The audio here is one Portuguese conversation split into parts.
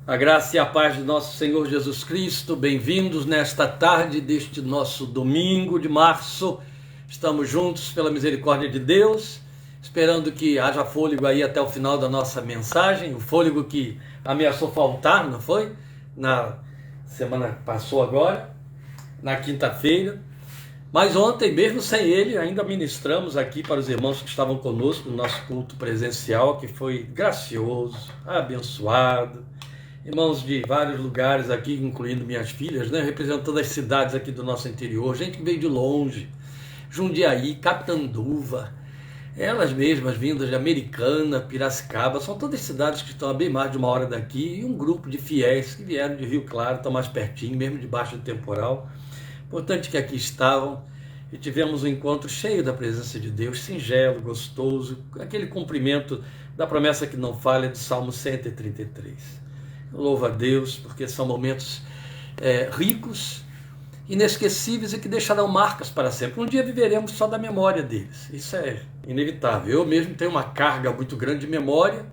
A graça e a paz de nosso Senhor Jesus Cristo, bem-vindos nesta tarde deste nosso domingo de março. Estamos juntos pela misericórdia de Deus, esperando que haja fôlego aí até o final da nossa mensagem, o fôlego que ameaçou faltar, não foi? Na semana que passou agora, na quinta-feira. Mas ontem, mesmo sem ele, ainda ministramos aqui para os irmãos que estavam conosco no nosso culto presencial, que foi gracioso, abençoado. Irmãos de vários lugares aqui, incluindo minhas filhas, né, representando as cidades aqui do nosso interior, gente que veio de longe, Jundiaí, Capitanduva, elas mesmas vindas de Americana, Piracicaba, são todas cidades que estão a bem mais de uma hora daqui, e um grupo de fiéis que vieram de Rio Claro, estão mais pertinho, mesmo debaixo do temporal. Importante que aqui estavam e tivemos um encontro cheio da presença de Deus, singelo, gostoso, aquele cumprimento da promessa que não falha do Salmo 133. Eu louvo a Deus porque são momentos ricos, inesquecíveis e que deixarão marcas para sempre. Um dia viveremos só da memória deles, isso é inevitável. Eu mesmo tenho uma carga muito grande de memória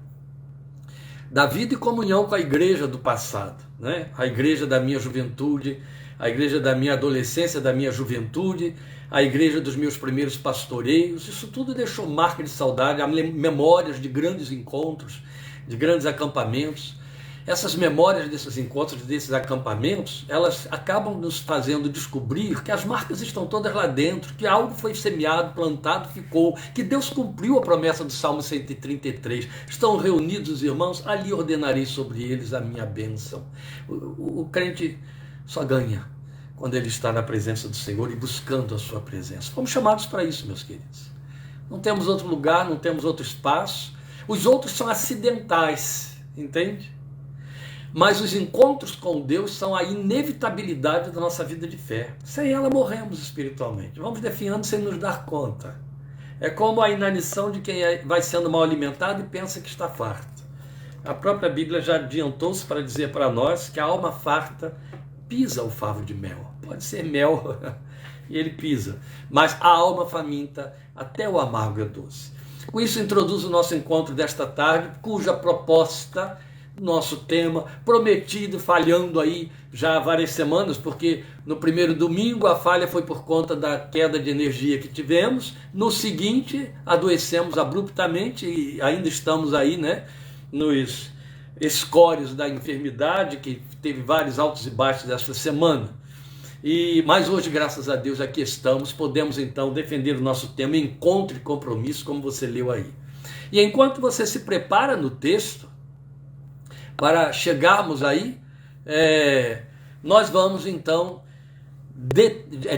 da vida e comunhão com a igreja do passado, né? A igreja da minha juventude, a igreja da minha adolescência, da minha juventude, a igreja dos meus primeiros pastoreios. Isso tudo deixou marca de saudade, há memórias de grandes encontros, de grandes acampamentos. Essas memórias desses encontros, desses acampamentos, elas acabam nos fazendo descobrir que as marcas estão todas lá dentro, que algo foi semeado, plantado, ficou, que Deus cumpriu a promessa do Salmo 133. Estão reunidos os irmãos, ali ordenarei sobre eles a minha bênção. O crente só ganha quando ele está na presença do Senhor e buscando a sua presença. Fomos chamados para isso, meus queridos. Não temos outro lugar, não temos outro espaço. Os outros são acidentais, entende? Mas os encontros com Deus são a inevitabilidade da nossa vida de fé. Sem ela morremos espiritualmente. Vamos definhando sem nos dar conta. É como a inanição de quem vai sendo mal alimentado e pensa que está farto. A própria Bíblia já adiantou-se para dizer para nós que a alma farta pisa o favo de mel. Pode ser mel e ele pisa. Mas a alma faminta, até o amargo é doce. Com isso introduz o nosso encontro desta tarde, cuja proposta, nosso tema, prometido, falhando aí já há várias semanas, porque no primeiro domingo a falha foi por conta da queda de energia que tivemos, no seguinte adoecemos abruptamente e ainda estamos aí, né, nos escórios da enfermidade, que teve vários altos e baixos esta semana. Mas hoje, graças a Deus, aqui estamos, podemos então defender o nosso tema, encontro e compromisso, como você leu aí. E enquanto você se prepara no texto, para chegarmos aí, nós vamos então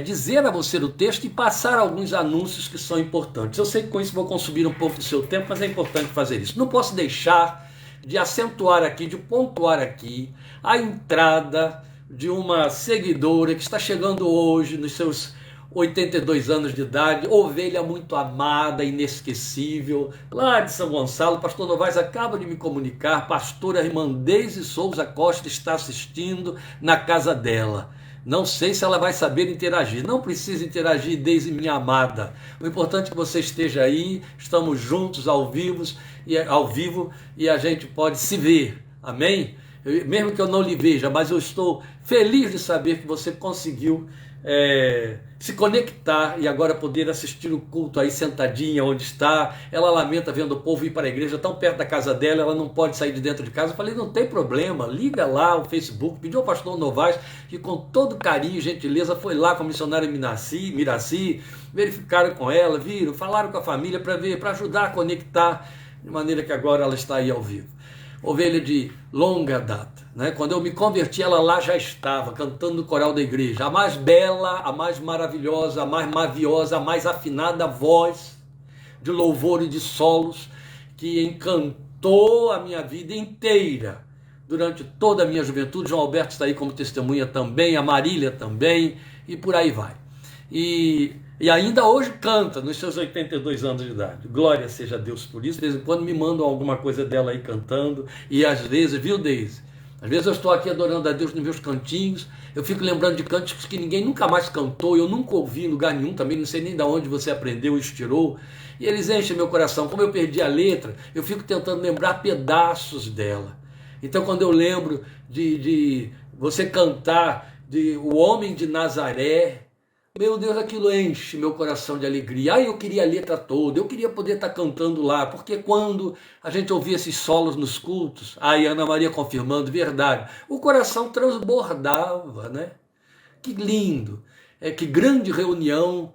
dizer a você o texto e passar alguns anúncios que são importantes. Eu sei que com isso vou consumir um pouco do seu tempo, mas é importante fazer isso. Não posso deixar de acentuar aqui, de pontuar aqui a entrada de uma seguidora que está chegando hoje nos seus 82 anos de idade, ovelha muito amada, inesquecível, lá de São Gonçalo. Pastor Novaes acaba de me comunicar, pastora Irmandez Souza Costa está assistindo na casa dela. Não sei se ela vai saber interagir. Não precisa interagir, Deise minha amada. O importante é que você esteja aí, estamos juntos ao vivo e a gente pode se ver. Amém? Mesmo que eu não lhe veja, mas eu estou feliz de saber que você conseguiu se conectar e agora poder assistir o culto aí sentadinha onde está. Ela lamenta vendo o povo ir para a igreja tão perto da casa dela, ela não pode sair de dentro de casa. Eu falei, não tem problema, liga lá o Facebook, pediu ao pastor Novaes, que com todo carinho e gentileza foi lá com a missionária Miraci, verificaram com ela, viram, falaram com a família para ajudar a conectar, de maneira que agora ela está aí ao vivo. Ovelha de longa data, né? Quando eu me converti, ela lá já estava, cantando no coral da igreja. A mais bela, a mais maravilhosa, a mais maviosa, a mais afinada voz de louvor e de solos, que encantou a minha vida inteira, durante toda a minha juventude. João Alberto está aí como testemunha também, a Marília também, e por aí vai. E ainda hoje canta, nos seus 82 anos de idade. Glória seja a Deus por isso. De vez em quando me mandam alguma coisa dela aí cantando. E às vezes, viu, Deise? Às vezes eu estou aqui adorando a Deus nos meus cantinhos. Eu fico lembrando de cânticos que ninguém nunca mais cantou. Eu nunca ouvi em lugar nenhum também. Não sei nem de onde você aprendeu e estirou. E eles enchem meu coração. Como eu perdi a letra, eu fico tentando lembrar pedaços dela. Então, quando eu lembro de você cantar de O Homem de Nazaré, meu Deus, aquilo enche meu coração de alegria. Eu queria a letra toda, eu queria poder estar cantando lá, porque quando a gente ouvia esses solos nos cultos, Ana Maria confirmando, verdade, o coração transbordava, né? Que lindo, que grande reunião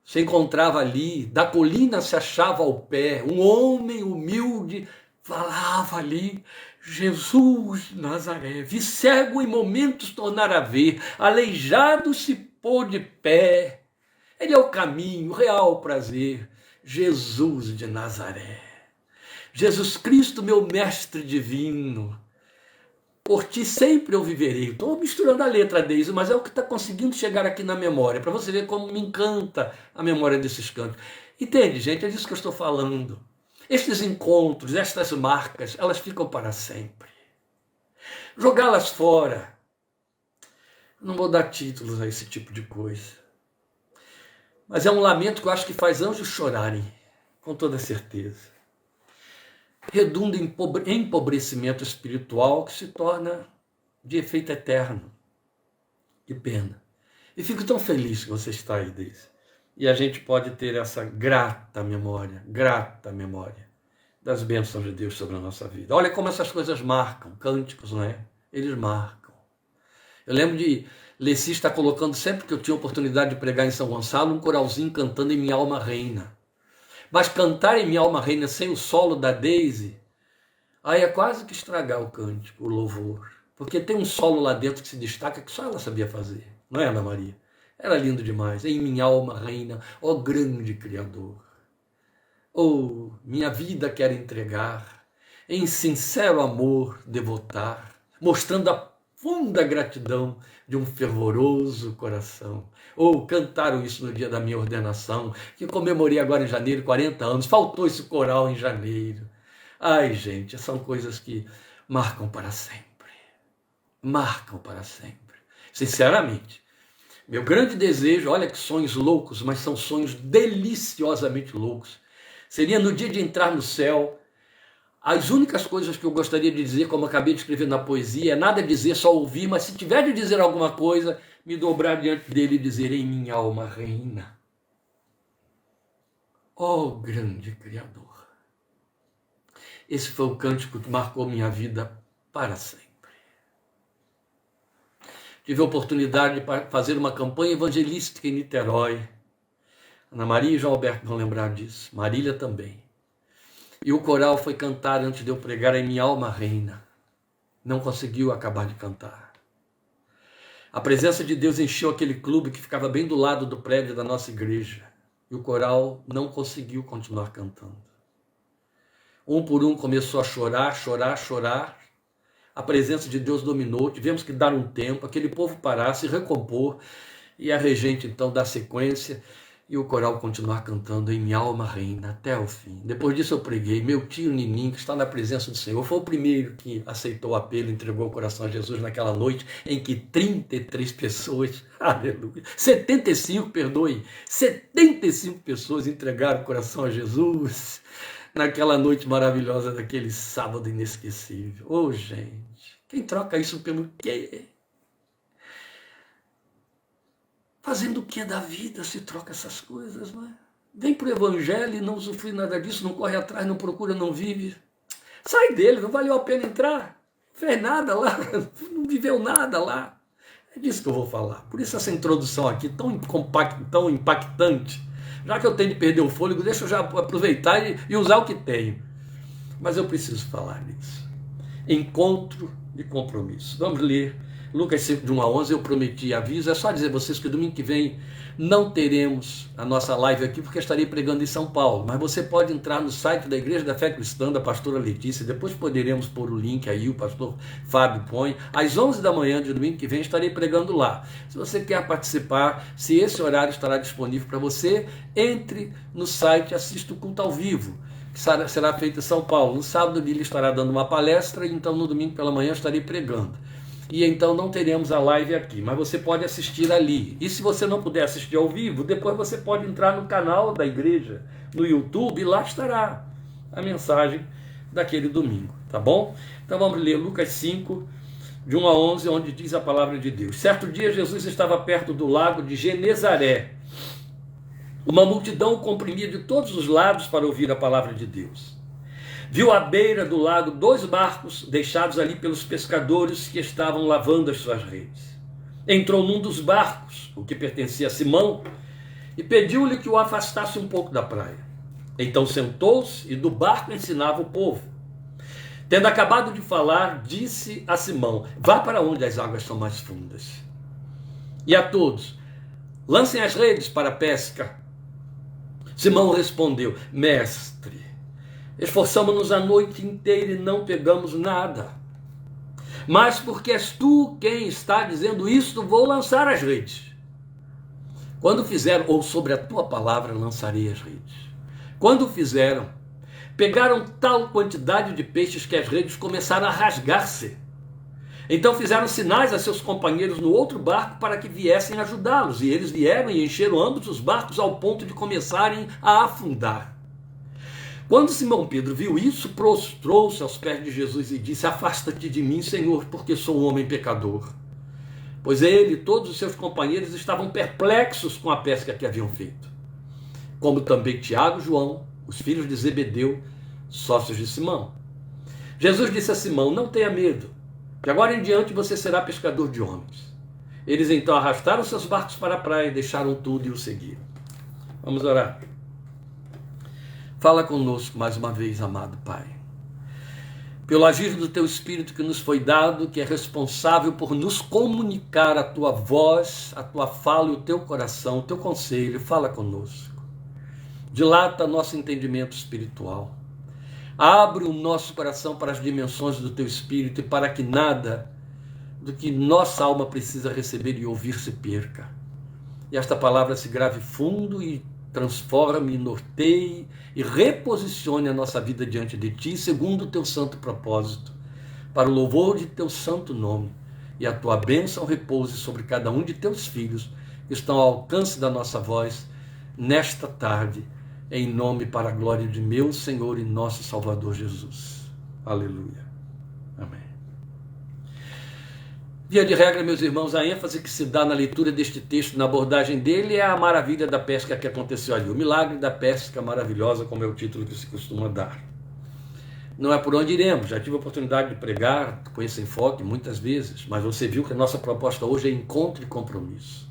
se encontrava ali, da colina se achava ao pé, um homem humilde falava ali, Jesus de Nazaré, vi cego em momentos tornar a ver, aleijado se pôr de pé, ele é o caminho, o real prazer, Jesus de Nazaré, Jesus Cristo meu mestre divino, por ti sempre eu viverei. Estou misturando a letra, Deise, mas é o que está conseguindo chegar aqui na memória, para você ver como me encanta a memória desses cantos. Entende, gente? É disso que eu estou falando. Estes encontros, estas marcas, elas ficam para sempre. Jogá-las fora. Não vou dar títulos a esse tipo de coisa. Mas é um lamento que eu acho que faz anjos chorarem, com toda certeza. Redunda em empobrecimento espiritual que se torna de efeito eterno. Que pena. E fico tão feliz que você está aí, Deise. E a gente pode ter essa grata memória das bênçãos de Deus sobre a nossa vida. Olha como essas coisas marcam, cânticos, não é? Eles marcam. Eu lembro de Leci estar colocando, sempre que eu tinha oportunidade de pregar em São Gonçalo, um coralzinho cantando Em Minha Alma Reina. Mas cantar Em Minha Alma Reina sem o solo da Deise, aí é quase que estragar o cântico, o louvor. Porque tem um solo lá dentro que se destaca que só ela sabia fazer. Não é, Ana Maria? Era lindo demais. Em minha alma reina, ó grande Criador. Oh, minha vida quero entregar, em sincero amor devotar, mostrando a funda gratidão de um fervoroso coração. Ou cantaram isso no dia da minha ordenação, que comemorei agora em janeiro, 40 anos. Faltou esse coral em janeiro. Ai, gente, são coisas que marcam para sempre. Marcam para sempre. Sinceramente, meu grande desejo, olha que sonhos loucos, mas são sonhos deliciosamente loucos. Seria no dia de entrar no céu. As únicas coisas que eu gostaria de dizer, como eu acabei de escrever na poesia, é nada dizer, só ouvir, mas se tiver de dizer alguma coisa, me dobrar diante dele e dizer: em minha alma reina. Ó grande Criador. Esse foi o cântico que marcou minha vida para sempre. Tive a oportunidade de fazer uma campanha evangelística em Niterói. Ana Maria e João Alberto vão lembrar disso. Marília também. E o coral foi cantar antes de eu pregar Em Minha Alma Reina. Não conseguiu acabar de cantar. A presença de Deus encheu aquele clube que ficava bem do lado do prédio da nossa igreja. E o coral não conseguiu continuar cantando. Um por um começou a chorar, chorar, chorar. A presença de Deus dominou, tivemos que dar um tempo, aquele povo parar, se recompor, e a regente então dar sequência, e o coral continuar cantando Em Minha Alma Reina, até o fim. Depois disso eu preguei, meu tio Nininho, que está na presença do Senhor, foi o primeiro que aceitou o apelo, entregou o coração a Jesus naquela noite, em que 33 pessoas, aleluia, 75 pessoas entregaram o coração a Jesus, naquela noite maravilhosa daquele sábado inesquecível. Oh, gente, quem troca isso pelo quê? Fazendo o que da vida se troca essas coisas, não é? Vem para o evangelho e não usufrui nada disso, não corre atrás, não procura, não vive. Sai dele, não valeu a pena entrar. Fez nada lá, não viveu nada lá. É disso que eu vou falar. Por isso essa introdução aqui tão compacta, tão impactante. Já que eu tenho de perder o fôlego, deixa eu já aproveitar e usar o que tenho. Mas eu preciso falar nisso. Encontro de compromisso. Vamos ler Lucas 5, de 1 a 11. Eu prometi aviso. É só dizer a vocês que domingo que vem não teremos a nossa live aqui, porque estarei pregando em São Paulo. Mas você pode entrar no site da Igreja da Fé Cristã, da pastora Letícia. Depois poderemos pôr o link aí, o pastor Fábio põe. Às 11 da manhã de domingo que vem estarei pregando lá. Se você quer participar, se esse horário estará disponível para você, entre no site e assista o culto ao vivo, que será feito em São Paulo. No sábado ele estará dando uma palestra, e então no domingo pela manhã estarei pregando. E então não teremos a live aqui, mas você pode assistir ali. E se você não puder assistir ao vivo, depois você pode entrar no canal da igreja, no YouTube, e lá estará a mensagem daquele domingo. tá bom? Então vamos ler Lucas 5, de 1 a 11, onde diz a palavra de Deus. Certo dia Jesus estava perto do lago de Genezaré. Uma multidão o comprimia de todos os lados para ouvir a palavra de Deus. Viu à beira do lago 2 barcos deixados ali pelos pescadores que estavam lavando as suas redes. Entrou num dos barcos, o que pertencia a Simão, e pediu-lhe que o afastasse um pouco da praia. Então sentou-se e do barco ensinava o povo. Tendo acabado de falar, disse a Simão: vá para onde as águas são mais fundas. E a todos: lancem as redes para a pesca. Simão respondeu: mestre, esforçamo-nos a noite inteira e não pegamos nada. Mas porque és tu quem está dizendo isto, vou lançar as redes. Quando fizeram, ou sobre a tua palavra lançarei as redes. Quando fizeram, pegaram tal quantidade de peixes que as redes começaram a rasgar-se. Então fizeram sinais a seus companheiros no outro barco para que viessem ajudá-los. E eles vieram e encheram ambos os barcos ao ponto de começarem a afundar. Quando Simão Pedro viu isso, prostrou-se aos pés de Jesus e disse: afasta-te de mim, Senhor, porque sou um homem pecador. Pois ele e todos os seus companheiros estavam perplexos com a pesca que haviam feito. Como também Tiago e João, os filhos de Zebedeu, sócios de Simão. Jesus disse a Simão: não tenha medo, de agora em diante você será pescador de homens. Eles então arrastaram seus barcos para a praia, deixaram tudo e o seguiram. Vamos orar. Fala conosco mais uma vez, amado Pai. Pelo agir do Teu Espírito que nos foi dado, que é responsável por nos comunicar a Tua voz, a Tua fala e o Teu coração, o Teu conselho, fala conosco. Dilata nosso entendimento espiritual. Abre o nosso coração para as dimensões do Teu Espírito e para que nada do que nossa alma precisa receber e ouvir se perca. E esta palavra se grave fundo e transforme, norteie e reposicione a nossa vida diante de Ti, segundo o Teu santo propósito, para o louvor de Teu santo nome, e a Tua bênção repouse sobre cada um de Teus filhos que estão ao alcance da nossa voz nesta tarde, em nome para a glória de meu Senhor e nosso Salvador Jesus. Aleluia. Amém. Via de regra, meus irmãos, a ênfase que se dá na leitura deste texto, na abordagem dele, é a maravilha da pesca que aconteceu ali. O milagre da pesca maravilhosa, como é o título que se costuma dar. Não é por onde iremos. Já tive a oportunidade de pregar com esse enfoque muitas vezes, mas você viu que a nossa proposta hoje é encontro e compromisso.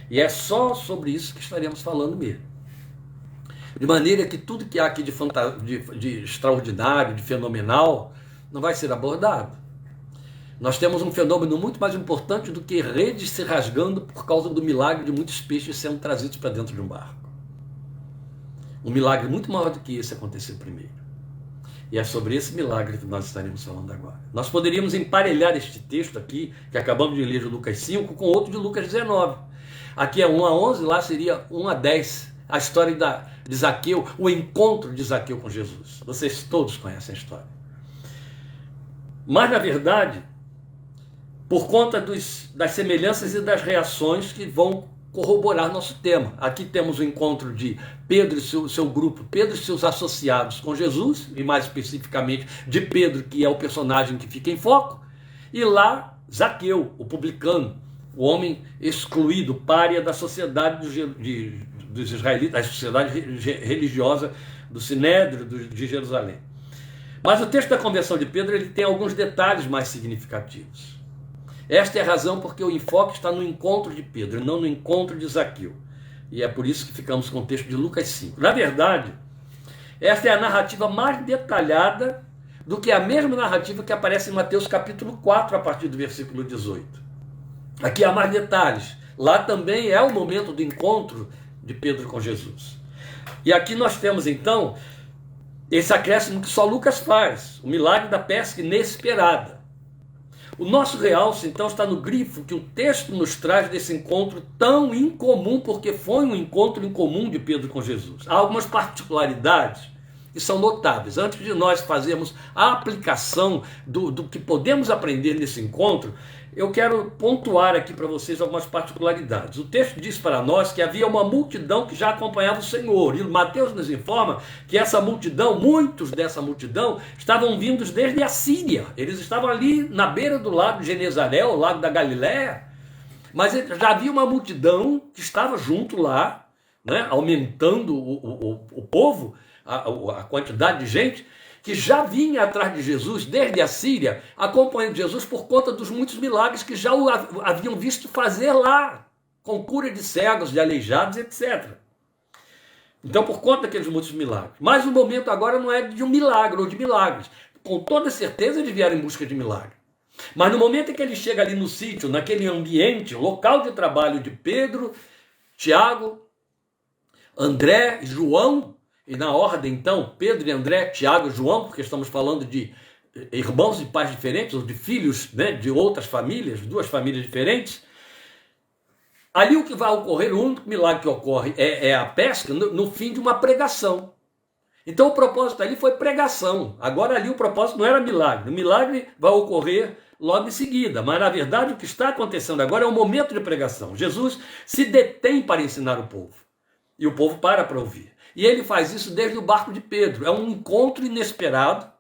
E é só sobre isso que estaremos falando mesmo. De maneira que tudo que há aqui de extraordinário, de fenomenal, não vai ser abordado. Nós temos um fenômeno muito mais importante do que redes se rasgando por causa do milagre de muitos peixes sendo trazidos para dentro de um barco. Um milagre muito maior do que esse aconteceu primeiro. E é sobre esse milagre que nós estaremos falando agora. Nós poderíamos emparelhar este texto aqui, que acabamos de ler de Lucas 5, com outro de Lucas 19. Aqui é 1 a 11, lá seria 1 a 10. A história de Zaqueu, o encontro de Zaqueu com Jesus. Vocês todos conhecem a história. Mas, na verdade, por conta das semelhanças e das reações que vão corroborar nosso tema. Aqui temos o encontro de Pedro e seu grupo, Pedro e seus associados com Jesus, e mais especificamente de Pedro, que é o personagem que fica em foco, e lá Zaqueu, o publicano, o homem excluído, pária da sociedade dos israelitas, da sociedade religiosa do Sinédrio de Jerusalém. Mas o texto da conversão de Pedro ele tem alguns detalhes mais significativos. Esta é a razão porque o enfoque está no encontro de Pedro, não no encontro de Zaqueu. E é por isso que ficamos com o texto de Lucas 5. Na verdade, esta é a narrativa mais detalhada do que a mesma narrativa que aparece em Mateus capítulo 4, a partir do versículo 18. Aqui há mais detalhes. Lá também é o momento do encontro de Pedro com Jesus. E aqui nós temos, então, esse acréscimo que só Lucas faz, o milagre da pesca inesperada. O nosso realce, então, está no grifo que o texto nos traz desse encontro tão incomum, porque foi um encontro incomum de Pedro com Jesus. Há algumas particularidades que são notáveis. Antes de nós fazermos a aplicação do que podemos aprender nesse encontro, eu quero pontuar aqui para vocês algumas particularidades. O texto diz para nós que havia uma multidão que já acompanhava o Senhor. E Mateus nos informa que essa multidão, muitos dessa multidão, estavam vindos desde a Síria. Eles estavam ali na beira do lago de Genezaré, o lago da Galiléia. Mas já havia uma multidão que estava junto lá, né, aumentando o povo, a quantidade de gente, que já vinha atrás de Jesus desde a Síria, acompanhando Jesus por conta dos muitos milagres que já o haviam visto fazer lá, com cura de cegos, de aleijados, etc. Então, por conta daqueles muitos milagres. Mas o momento agora não é de um milagre ou de milagres. Com toda certeza eles vieram em busca de milagre. Mas no momento em que ele chega ali no sítio, naquele ambiente, local de trabalho de Pedro, Tiago, André e João, e na ordem, então, Pedro e André, Tiago e João, porque estamos falando de irmãos de pais diferentes, ou de filhos, né, de outras famílias, duas famílias diferentes. Ali o que vai ocorrer, o único milagre que ocorre é a pesca no fim de uma pregação. Então o propósito ali foi pregação. Agora ali o propósito não era milagre. O milagre vai ocorrer logo em seguida. Mas na verdade o que está acontecendo agora é um momento de pregação. Jesus se detém para ensinar o povo. E o povo para ouvir. E ele faz isso desde o barco de Pedro. É um encontro inesperado.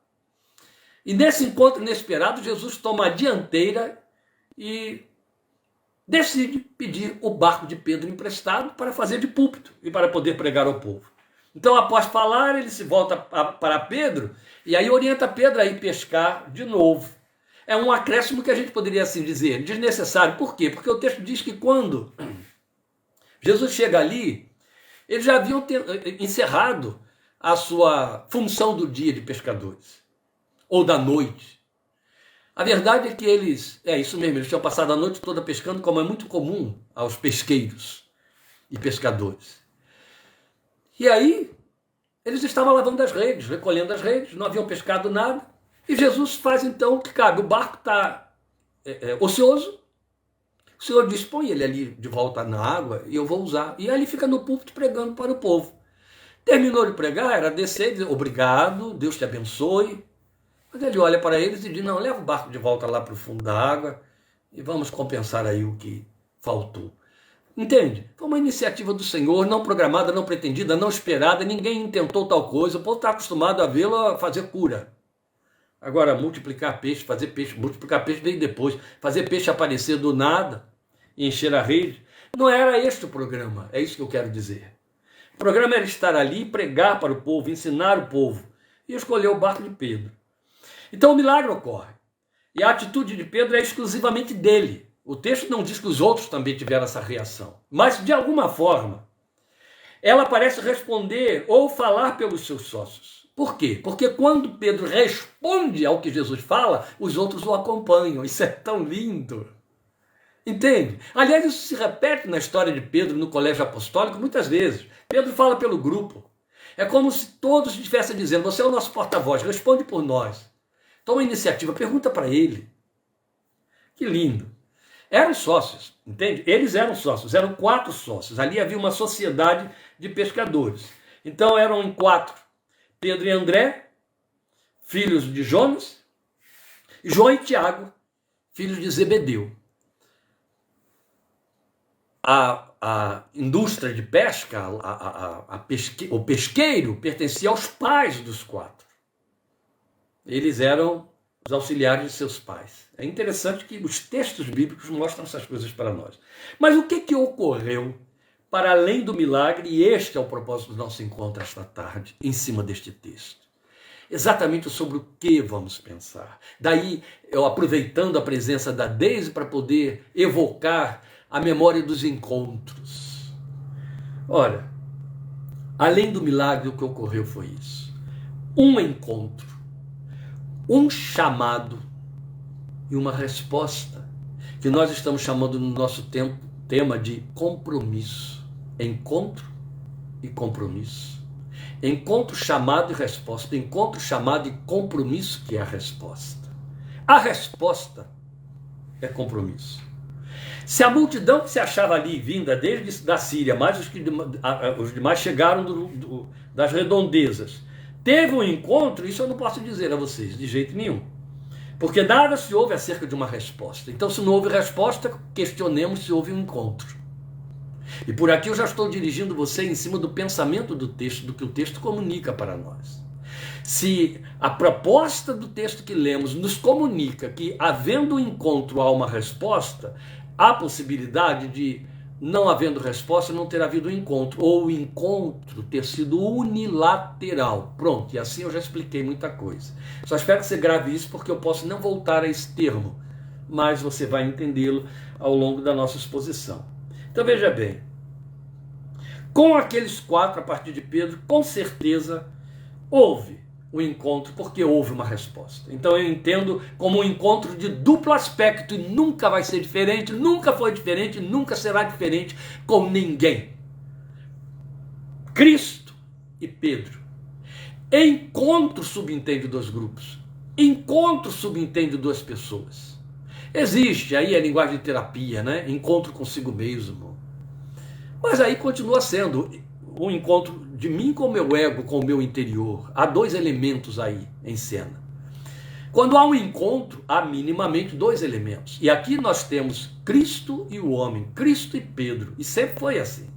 E nesse encontro inesperado, Jesus toma a dianteira e decide pedir o barco de Pedro emprestado para fazer de púlpito e para poder pregar ao povo. Então, após falar, ele se volta para Pedro e aí orienta Pedro a ir pescar de novo. É um acréscimo que a gente poderia assim dizer, desnecessário. Por quê? Porque o texto diz que quando Jesus chega ali, eles já haviam encerrado a sua função do dia de pescadores, ou da noite. A verdade é que eles tinham passado a noite toda pescando, como é muito comum aos pesqueiros e pescadores. E aí, eles estavam lavando as redes, recolhendo as redes, não haviam pescado nada, e Jesus faz então o que cabe. O barco está ocioso. O Senhor diz, põe ele ali de volta na água e eu vou usar. E aí ele fica no púlpito pregando para o povo. Terminou de pregar, era descer e dizer, obrigado, Deus te abençoe. Mas ele olha para eles e diz, não, leva o barco de volta lá para o fundo da água e vamos compensar aí o que faltou. Entende? Foi uma iniciativa do Senhor, não programada, não pretendida, não esperada, ninguém intentou tal coisa, o povo está acostumado a vê-lo a fazer cura. Agora, multiplicar peixe, fazer peixe, multiplicar peixe veio depois, fazer peixe aparecer do nada e encher a rede. Não era este o programa, é isso que eu quero dizer. O programa era estar ali, pregar para o povo, ensinar o povo e escolher o barco de Pedro. Então o milagre ocorre. E a atitude de Pedro é exclusivamente dele. O texto não diz que os outros também tiveram essa reação. Mas, de alguma forma, ela parece responder ou falar pelos seus sócios. Por quê? Porque quando Pedro responde ao que Jesus fala, os outros o acompanham. Isso é tão lindo. Entende? Aliás, isso se repete na história de Pedro no colégio apostólico muitas vezes. Pedro fala pelo grupo. É como se todos estivessem dizendo, você é o nosso porta-voz, responde por nós. Toma a iniciativa, pergunta para ele. Que lindo. Eram sócios, entende? Eles eram sócios, eram 4 sócios. Ali havia uma sociedade de pescadores. Então eram em 4. Pedro e André, filhos de Jonas, João e Tiago, filhos de Zebedeu. A indústria de pesca, o pesqueiro, pertencia aos pais dos 4. Eles eram os auxiliares de seus pais. É interessante que os textos bíblicos mostram essas coisas para nós. Mas o que ocorreu para além do milagre? E este é o propósito do nosso encontro esta tarde, em cima deste texto. Exatamente sobre o que vamos pensar. Daí, eu aproveitando a presença da Deise para poder evocar a memória dos encontros. Ora, além do milagre, o que ocorreu foi isso. Um encontro, um chamado e uma resposta, que nós estamos chamando no nosso tema de compromisso. Encontro e compromisso. Encontro, chamado e resposta. Encontro, chamado e compromisso, que é a resposta. A resposta é compromisso. Se a multidão que se achava ali, vinda desde da Síria, mais os demais chegaram das redondezas, teve um encontro, isso eu não posso dizer a vocês, de jeito nenhum. Porque nada se ouve acerca de uma resposta. Então, se não houve resposta, questionemos se houve um encontro. E por aqui eu já estou dirigindo você em cima do pensamento do texto, do que o texto comunica para nós. Se a proposta do texto que lemos nos comunica que, havendo um encontro, há uma resposta, há possibilidade de, não havendo resposta, não ter havido encontro, ou o encontro ter sido unilateral. Pronto, e assim eu já expliquei muita coisa. Só espero que você grave isso, porque eu posso não voltar a esse termo, mas você vai entendê-lo ao longo da nossa exposição. Então veja bem, com aqueles 4, a partir de Pedro, com certeza houve o encontro, porque houve uma resposta. Então eu entendo como um encontro de duplo aspecto, e nunca vai ser diferente, nunca foi diferente, nunca será diferente com ninguém. Cristo e Pedro. Encontro subentende 2 grupos. Encontro subentende 2 pessoas. Existe aí a linguagem de terapia, né? Encontro consigo mesmo. Mas aí continua sendo um encontro de mim com o meu ego, com o meu interior. Há 2 elementos aí em cena. Quando há um encontro, há minimamente 2 elementos. E aqui nós temos Cristo e o homem, Cristo e Pedro. E sempre foi assim.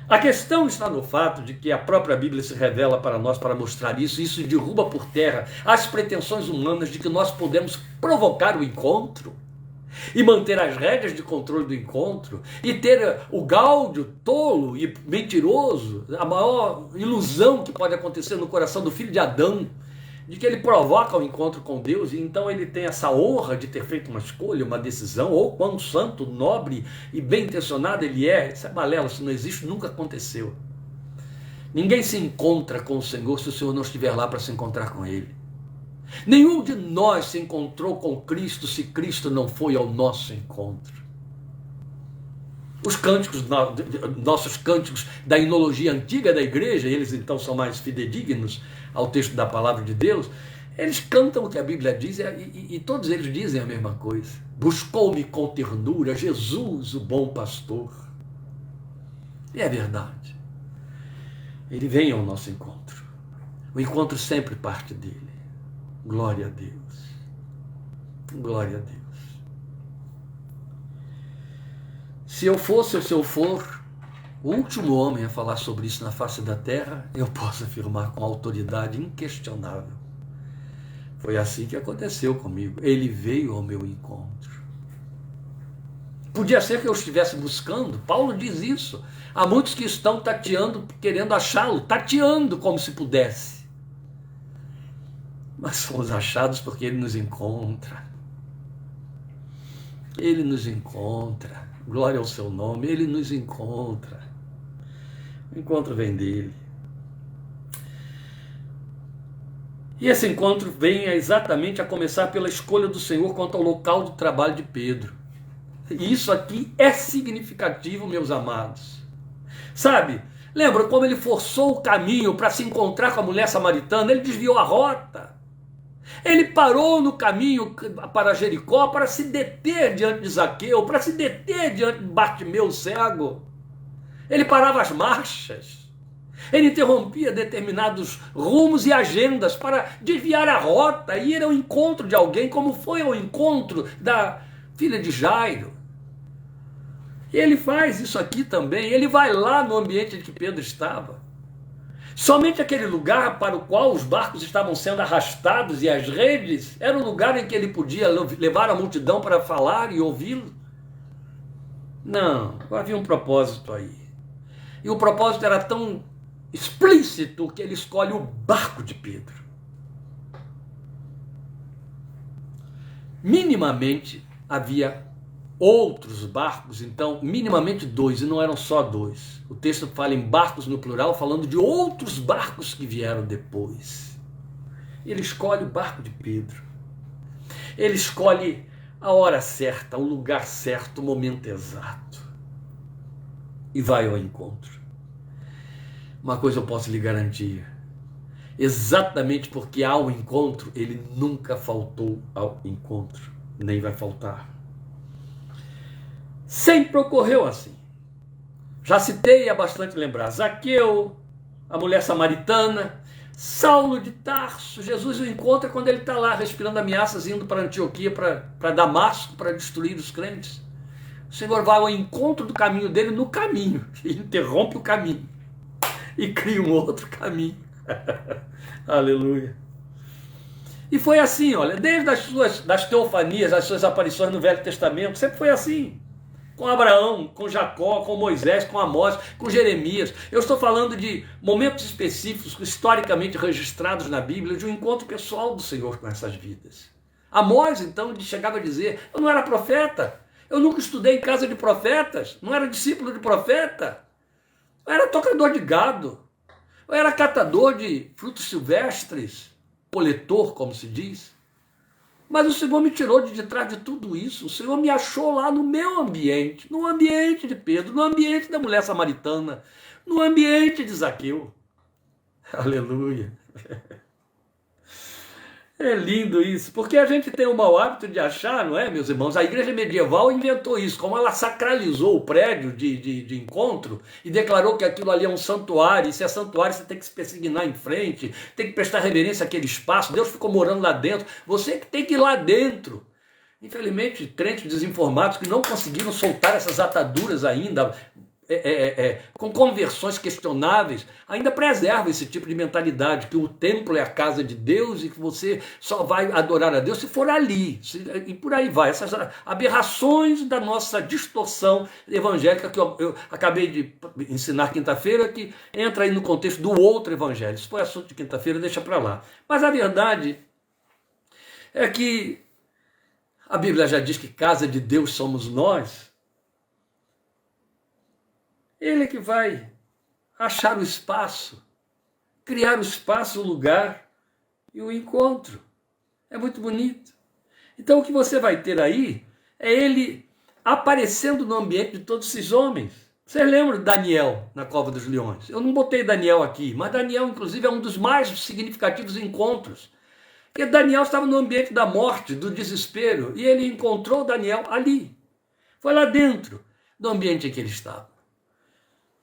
A questão está no fato de que a própria Bíblia se revela para nós para mostrar isso. E isso derruba por terra as pretensões humanas de que nós podemos provocar o encontro e manter as rédeas de controle do encontro, e ter o gáudio tolo e mentiroso, a maior ilusão que pode acontecer no coração do filho de Adão, de que ele provoca o encontro com Deus, e então ele tem essa honra de ter feito uma escolha, uma decisão, ou quão santo, nobre e bem intencionado ele é. Isso é balela, isso não existe, nunca aconteceu. Ninguém se encontra com o Senhor se o Senhor não estiver lá para se encontrar com ele. Nenhum de nós se encontrou com Cristo se Cristo não foi ao nosso encontro. Os cânticos, nossos cânticos da inologia antiga da igreja, eles então são mais fidedignos ao texto da palavra de Deus, eles cantam o que a Bíblia diz e todos eles dizem a mesma coisa. Buscou-me com ternura Jesus, o bom pastor. E é verdade. Ele vem ao nosso encontro. O encontro sempre parte dele. Glória a Deus. Glória a Deus. Se eu fosse ou se eu for o último homem a falar sobre isso na face da terra, eu posso afirmar com autoridade inquestionável. Foi assim que aconteceu comigo. Ele veio ao meu encontro. Podia ser que eu estivesse buscando. Paulo diz isso. Há muitos que estão tateando, querendo achá-lo, tateando como se pudesse. Mas somos achados porque ele nos encontra. Ele nos encontra. Glória ao seu nome. Ele nos encontra. O encontro vem dele. E esse encontro vem exatamente a começar pela escolha do Senhor quanto ao local de trabalho de Pedro. E isso aqui é significativo, meus amados. Sabe, lembra como ele forçou o caminho para se encontrar com a mulher samaritana? Ele desviou a rota. Ele parou no caminho para Jericó para se deter diante de Zaqueu, para se deter diante de Bartimeu o cego. Ele parava as marchas. Ele interrompia determinados rumos e agendas para desviar a rota e ir ao encontro de alguém, como foi ao encontro da filha de Jairo. E ele faz isso aqui também. Ele vai lá no ambiente em que Pedro estava. Somente aquele lugar para o qual os barcos estavam sendo arrastados e as redes era o lugar em que ele podia levar a multidão para falar e ouvi-lo. Não, havia um propósito aí. E o propósito era tão explícito que ele escolhe o barco de Pedro. Minimamente havia outros barcos, então minimamente 2, e não eram só 2. O texto fala em barcos no plural, falando de outros barcos que vieram depois. Ele escolhe o barco de Pedro. Ele escolhe a hora certa, o lugar certo, o momento exato. E vai ao encontro. Uma coisa eu posso lhe garantir. Exatamente porque há o encontro, ele nunca faltou ao encontro. Nem vai faltar. Sempre ocorreu assim. Já citei, é bastante lembrar. Zaqueu, a mulher samaritana, Saulo de Tarso. Jesus o encontra quando ele está lá, respirando ameaças, indo para Antioquia, para Damasco, para destruir os crentes. O Senhor vai ao encontro do caminho dele no caminho, e interrompe o caminho, e cria um outro caminho. Aleluia. E foi assim, olha, desde das teofanias, as suas aparições no Velho Testamento, sempre foi assim. Com Abraão, com Jacó, com Moisés, com Amós, com Jeremias. Eu estou falando de momentos específicos, historicamente registrados na Bíblia, de um encontro pessoal do Senhor com essas vidas. Amós, então, chegava a dizer, eu não era profeta, eu nunca estudei em casa de profetas, não era discípulo de profeta, eu era tocador de gado, eu era catador de frutos silvestres, coletor, como se diz. Mas o Senhor me tirou de trás de tudo isso. O Senhor me achou lá no meu ambiente, no ambiente de Pedro, no ambiente da mulher samaritana, no ambiente de Zaqueu. Aleluia. É lindo isso, porque a gente tem o mau hábito de achar, não é, meus irmãos? A igreja medieval inventou isso, como ela sacralizou o prédio de encontro e declarou que aquilo ali é um santuário, e se é santuário você tem que se persignar em frente, tem que prestar reverência àquele espaço, Deus ficou morando lá dentro, você que tem que ir lá dentro. Infelizmente, crentes desinformados que não conseguiram soltar essas ataduras ainda, com conversões questionáveis, ainda preserva esse tipo de mentalidade, que o templo é a casa de Deus e que você só vai adorar a Deus se for ali, e por aí vai. Essas aberrações da nossa distorção evangélica que eu acabei de ensinar quinta-feira, que entra aí no contexto do outro evangelho. Se for assunto de quinta-feira, deixa para lá. Mas a verdade é que a Bíblia já diz que casa de Deus somos nós. Ele é que vai achar o espaço, criar o espaço, o lugar e o encontro. É muito bonito. Então o que você vai ter aí é ele aparecendo no ambiente de todos esses homens. Vocês lembram de Daniel na Cova dos Leões? Eu não botei Daniel aqui, mas Daniel inclusive é um dos mais significativos encontros. Porque Daniel estava no ambiente da morte, do desespero, e ele encontrou Daniel ali. Foi lá dentro do ambiente em que ele estava.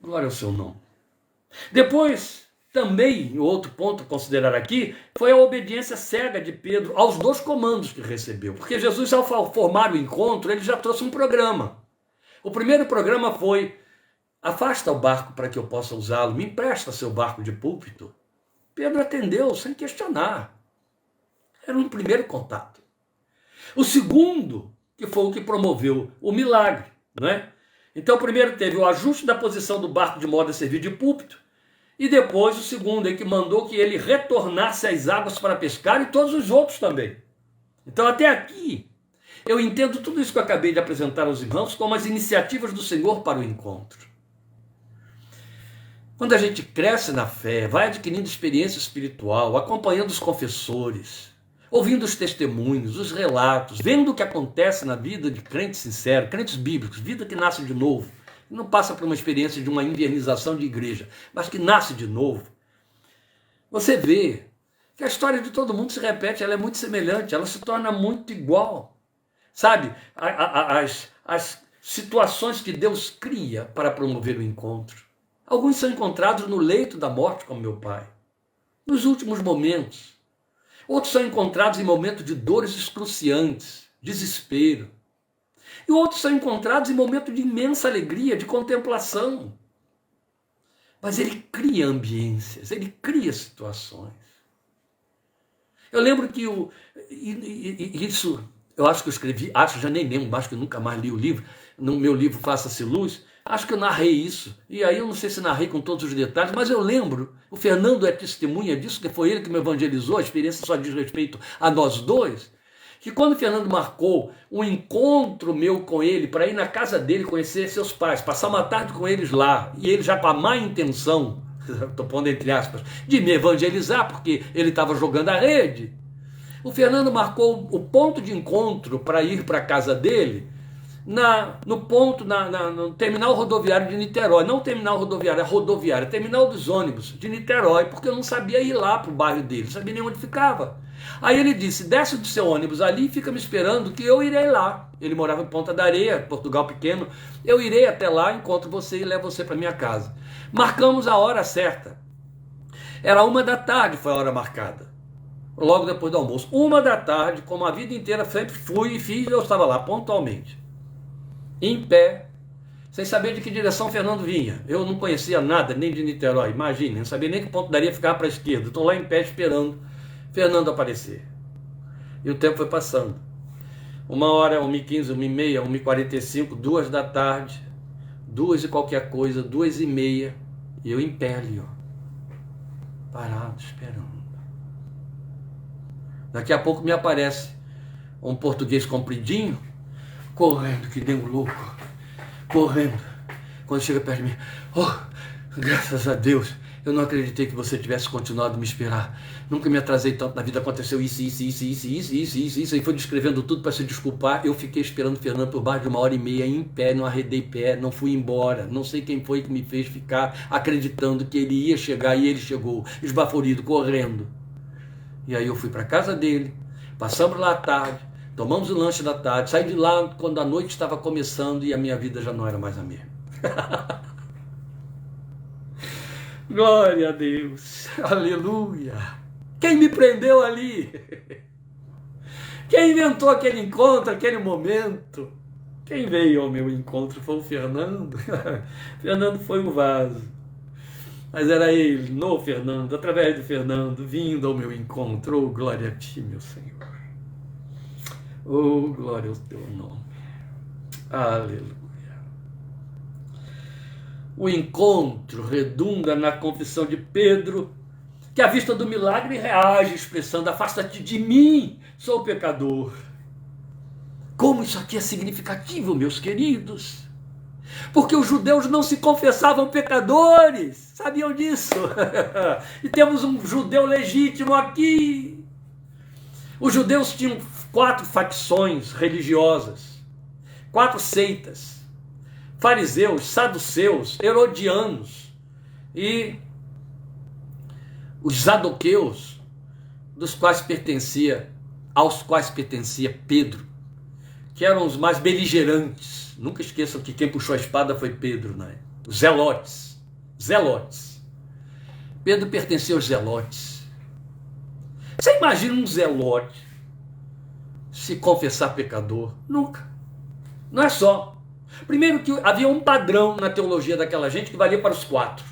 Glória ao seu nome. Depois, também, outro ponto a considerar aqui, foi a obediência cega de Pedro aos 2 comandos que recebeu. Porque Jesus, ao formar o encontro, ele já trouxe um programa. O primeiro programa foi: afasta o barco para que eu possa usá-lo, me empresta seu barco de púlpito. Pedro atendeu sem questionar. Era um primeiro contato. O segundo, que foi o que promoveu o milagre, não é? Então, primeiro teve o ajuste da posição do barco de modo a servir de púlpito, e depois o segundo, que mandou que ele retornasse às águas para pescar, e todos os outros também. Então, até aqui, eu entendo tudo isso que eu acabei de apresentar aos irmãos como as iniciativas do Senhor para o encontro. Quando a gente cresce na fé, vai adquirindo experiência espiritual, acompanhando os confessores, ouvindo os testemunhos, os relatos, vendo o que acontece na vida de crentes sinceros, crentes bíblicos, vida que nasce de novo, que não passa por uma experiência de uma invernização de igreja, mas que nasce de novo. Você vê que a história de todo mundo se repete, ela é muito semelhante, ela se torna muito igual. Sabe, as situações que Deus cria para promover o encontro. Alguns são encontrados no leito da morte, como meu pai, nos últimos momentos. Outros são encontrados em momentos de dores excruciantes, desespero. E outros são encontrados em momentos de imensa alegria, de contemplação. Mas ele cria ambiências, ele cria situações. Eu lembro que isso, eu acho que eu escrevi, já nem lembro, acho que eu nunca mais li o livro, no meu livro Faça-se Luz, acho que eu narrei isso, e aí eu não sei se narrei com todos os detalhes, mas eu lembro, o Fernando é testemunha disso, que foi ele que me evangelizou, a experiência só diz respeito a nós dois, que quando o Fernando marcou um encontro meu com ele, para ir na casa dele conhecer seus pais, passar uma tarde com eles lá, e ele já com a má intenção, estou pondo entre aspas, de me evangelizar, porque ele estava jogando a rede, o Fernando marcou o ponto de encontro para ir para a casa dele, no terminal rodoviário de Niterói, não terminal rodoviário, é rodoviário, terminal dos ônibus de Niterói, porque eu não sabia ir lá para o bairro dele, não sabia nem onde ficava. Aí ele disse, desce do seu ônibus ali e fica me esperando que eu irei lá. Ele morava em Ponta da Areia, Portugal pequeno, eu irei até lá, encontro você e levo você para minha casa. Marcamos a hora certa. Era 1 da tarde, foi a hora marcada. Logo depois do almoço. 1 da tarde, como a vida inteira sempre fui e fiz, eu estava lá pontualmente. Em pé, sem saber de que direção o Fernando vinha. Eu não conhecia nada, nem de Niterói, imagine, não sabia nem que ponto daria ficar para a esquerda. Estou lá em pé esperando Fernando aparecer. E o tempo foi passando. 1h, 1h15, 1h30, 1h45, 2 da tarde, 2 e qualquer coisa, 2h30, e eu em pé ali, ó, parado, esperando. Daqui a pouco me aparece um português compridinho, correndo que nem um louco, correndo. Quando chega perto de mim, oh, graças a Deus, eu não acreditei que você tivesse continuado a me esperar. Nunca me atrasei tanto na vida, aconteceu isso, e foi descrevendo tudo para se desculpar. Eu fiquei esperando o Fernando por mais de 1h30 em pé, não arredei pé, não fui embora. Não sei quem foi que me fez ficar acreditando que ele ia chegar, e ele chegou, esbaforido, correndo. E aí eu fui para a casa dele, passamos lá à tarde, tomamos o lanche da tarde, saí de lá quando a noite estava começando e a minha vida já não era mais a mesma. Glória a Deus, aleluia. Quem me prendeu ali? Quem inventou aquele encontro, aquele momento? Quem veio ao meu encontro foi o Fernando. Fernando foi o vaso. Mas era ele, no Fernando, através do Fernando, vindo ao meu encontro. Oh, glória a ti, meu Senhor. Oh, glória ao teu nome. Aleluia. O encontro redunda na confissão de Pedro, que à vista do milagre reage, expressando: afasta-te de mim, sou pecador. Como isso aqui é significativo, meus queridos. Porque os judeus não se confessavam pecadores, sabiam disso? E temos um judeu legítimo aqui. Os judeus tinham 4 facções religiosas, 4 seitas: fariseus, saduceus, herodianos e os zadoqueus, aos quais pertencia Pedro, que eram os mais beligerantes. Nunca esqueçam que quem puxou a espada foi Pedro, né? Os zelotes. Pedro pertencia aos zelotes. Você imagina um zelote se confessar pecador? Nunca. Não é só. Primeiro que havia um padrão na teologia daquela gente que valia para os 4.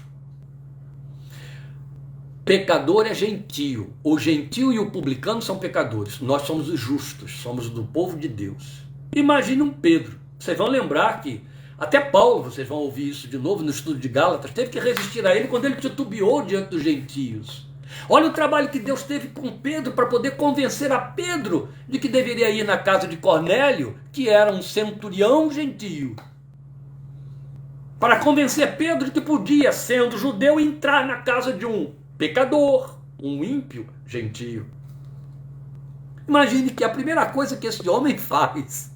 Pecador é gentio. O gentio e o publicano são pecadores. Nós somos os justos, somos do povo de Deus. Imagine um Pedro. Vocês vão lembrar que até Paulo, vocês vão ouvir isso de novo no estudo de Gálatas, teve que resistir a ele quando ele titubeou diante dos gentios. Olha o trabalho que Deus teve com Pedro para poder convencer a Pedro de que deveria ir na casa de Cornélio, que era um centurião gentio. Para convencer Pedro de que podia, sendo judeu, entrar na casa de um pecador, um ímpio gentio. Imagine que a primeira coisa que esse homem faz,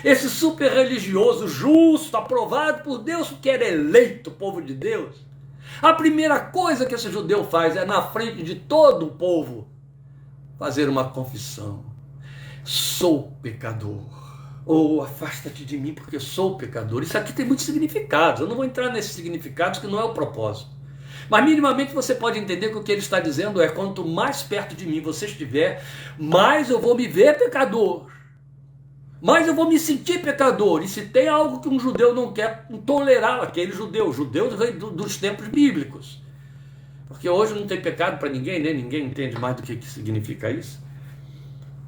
esse super religioso, justo, aprovado por Deus, que era eleito povo de Deus, a primeira coisa que esse judeu faz é, na frente de todo o povo, fazer uma confissão: sou pecador. Ou afasta-te de mim porque sou pecador. Isso aqui tem muitos significados. Eu não vou entrar nesses significados, que não é o propósito. Mas minimamente você pode entender que o que ele está dizendo é: quanto mais perto de mim você estiver, mais eu vou me ver pecador. Mas eu vou me sentir pecador. E se tem algo que um judeu não quer tolerar, aquele judeu dos tempos bíblicos. Porque hoje não tem pecado para ninguém, né? Ninguém entende mais do que significa isso.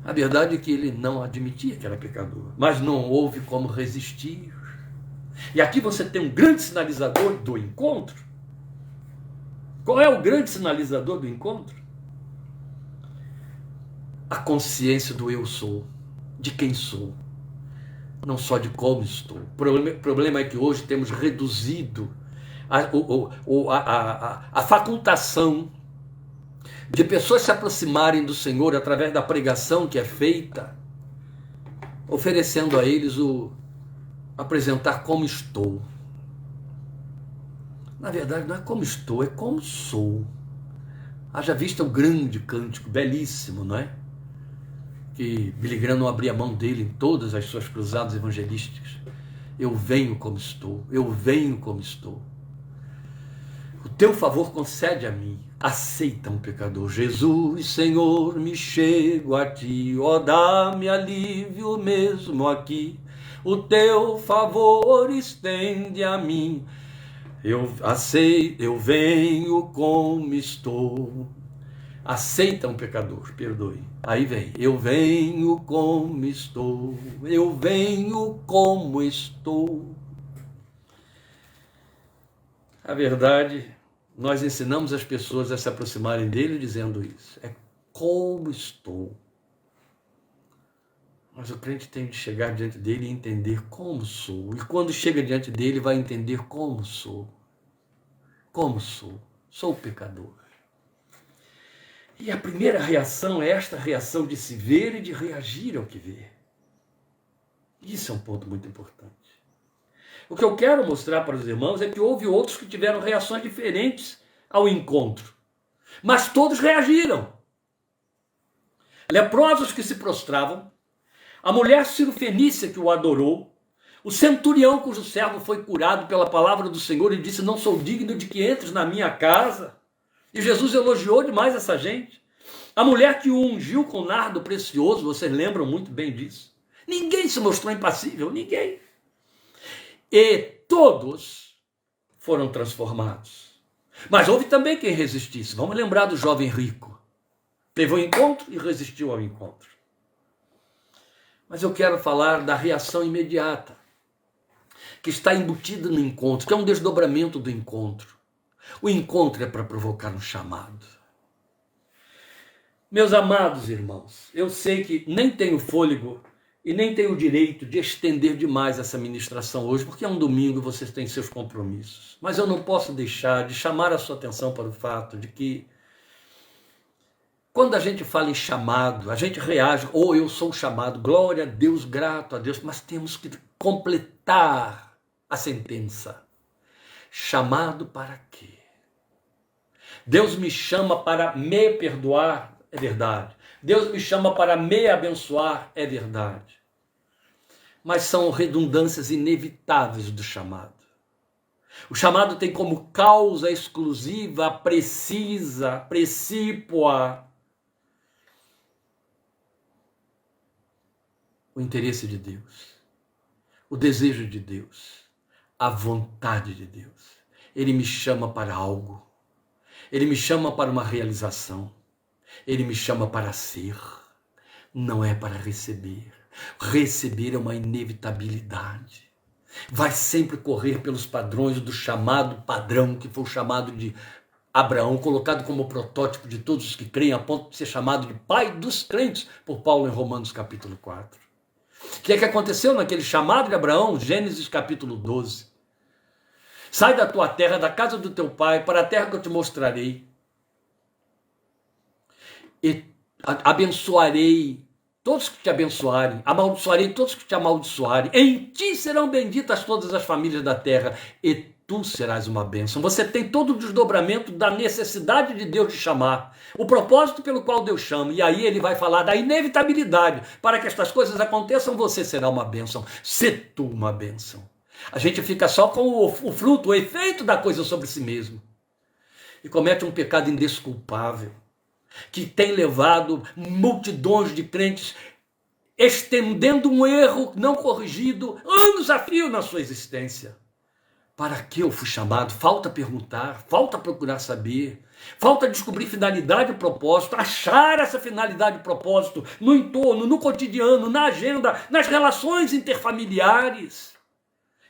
A verdade é que ele não admitia que era pecador, mas não houve como resistir. E aqui você tem um grande sinalizador do encontro. Qual é o grande sinalizador do encontro? A consciência do eu sou, de quem sou, não só de como estou. O problema é que hoje temos reduzido a facultação de pessoas se aproximarem do Senhor através da pregação que é feita, oferecendo a eles o apresentar como estou. Na verdade, não é como estou, é como sou. Haja vista o grande cântico, belíssimo, não é? Que Billy Graham não abria mão dele em todas as suas cruzadas evangelísticas. Eu venho como estou, eu venho como estou. O teu favor concede a mim. Aceita um pecador. Jesus, Senhor, me chego a ti, ó, dá-me alívio mesmo aqui. O teu favor estende a mim. Eu aceito, eu venho como estou. Aceita um pecador, perdoe. Aí vem, eu venho como estou. Eu venho como estou. A verdade, nós ensinamos as pessoas a se aproximarem dele dizendo isso. É como estou. Mas o crente tem de chegar diante dele e entender como sou. E quando chega diante dele, vai entender como sou. Como sou. Sou pecador. E a primeira reação é esta reação de se ver e de reagir ao que vê. Isso é um ponto muito importante. O que eu quero mostrar para os irmãos é que houve outros que tiveram reações diferentes ao encontro. Mas todos reagiram. Leprosos que se prostravam, a mulher cirofenícia que o adorou, o centurião cujo servo foi curado pela palavra do Senhor e disse, não sou digno de que entres na minha casa. E Jesus elogiou demais essa gente. A mulher que o ungiu com nardo precioso, vocês lembram muito bem disso. Ninguém se mostrou impassível, ninguém. E todos foram transformados. Mas houve também quem resistisse. Vamos lembrar do jovem rico. Teve um encontro e resistiu ao encontro. Mas eu quero falar da reação imediata, que está embutida no encontro, que é um desdobramento do encontro. O encontro é para provocar um chamado. Meus amados irmãos, eu sei que nem tenho fôlego e nem tenho o direito de estender demais essa ministração hoje, porque é um domingo e vocês têm seus compromissos. Mas eu não posso deixar de chamar a sua atenção para o fato de que quando a gente fala em chamado, a gente reage, ou eu sou chamado, glória a Deus, grato a Deus, mas temos que completar a sentença. Chamado para quê? Deus me chama para me perdoar, é verdade. Deus me chama para me abençoar, é verdade. Mas são redundâncias inevitáveis do chamado. O chamado tem como causa exclusiva, precisa, precípua, o interesse de Deus, o desejo de Deus, a vontade de Deus. Ele me chama para algo. Ele me chama para uma realização. Ele me chama para ser. Não é para receber. Receber é uma inevitabilidade. Vai sempre correr pelos padrões do chamado padrão, que foi o chamado de Abraão, colocado como protótipo de todos os que creem, a ponto de ser chamado de pai dos crentes, por Paulo em Romanos capítulo 4. O que é que aconteceu naquele chamado de Abraão? Gênesis capítulo 12. Sai da tua terra, da casa do teu pai, para a terra que eu te mostrarei. E abençoarei todos que te abençoarem, amaldiçoarei todos que te amaldiçoarem. Em ti serão benditas todas as famílias da terra, e tu serás uma bênção. Você tem todo o desdobramento da necessidade de Deus te chamar, o propósito pelo qual Deus chama, e aí ele vai falar da inevitabilidade. Para que estas coisas aconteçam, você será uma bênção. Se tu uma bênção. A gente fica só com o fruto, o efeito da coisa sobre si mesmo. E comete um pecado indesculpável, que tem levado multidões de crentes estendendo um erro não corrigido, anos a fio na sua existência. Para que eu fui chamado? Falta perguntar, falta procurar saber, falta descobrir finalidade e propósito, achar essa finalidade e propósito no entorno, no cotidiano, na agenda, nas relações interfamiliares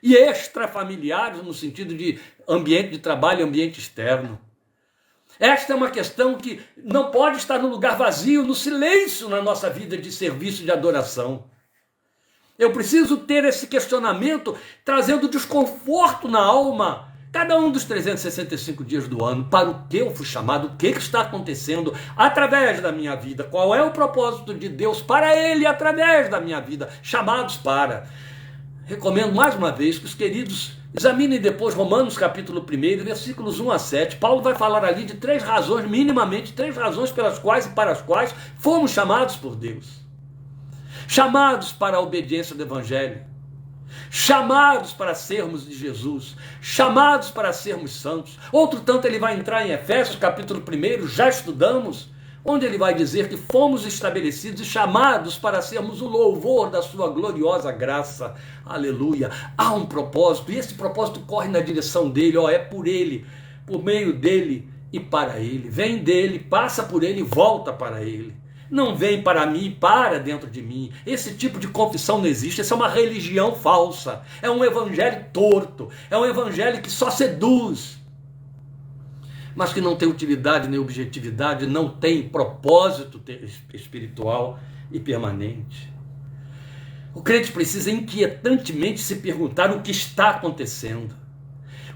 e extrafamiliares, no sentido de ambiente de trabalho e ambiente externo. Esta é uma questão que não pode estar no lugar vazio, no silêncio na nossa vida de serviço de adoração. Eu preciso ter esse questionamento, trazendo desconforto na alma, cada um dos 365 dias do ano, para o que eu fui chamado, o que está acontecendo através da minha vida, qual é o propósito de Deus para Ele através da minha vida, chamados para. Recomendo mais uma vez que os queridos examinem depois Romanos capítulo 1, versículos 1 a 7. Paulo vai falar ali de 3 razões, minimamente 3 razões pelas quais e para as quais fomos chamados por Deus. Chamados para a obediência do Evangelho. chamados para sermos de Jesus, chamados para sermos santos. Outro tanto ele vai entrar em Efésios, capítulo 1, já estudamos, onde ele vai dizer que fomos estabelecidos e chamados para sermos o louvor da sua gloriosa graça. Aleluia! Há um propósito, e esse propósito corre na direção dele, é por ele, por meio dele e para ele. Vem dele, passa por ele e volta para ele. Não vem para mim e para dentro de mim. Esse tipo de confissão não existe. Essa é uma religião falsa. É um evangelho torto. É um evangelho que só seduz, mas que não tem utilidade nem objetividade, não tem propósito espiritual e permanente. O crente precisa inquietantemente se perguntar o que está acontecendo.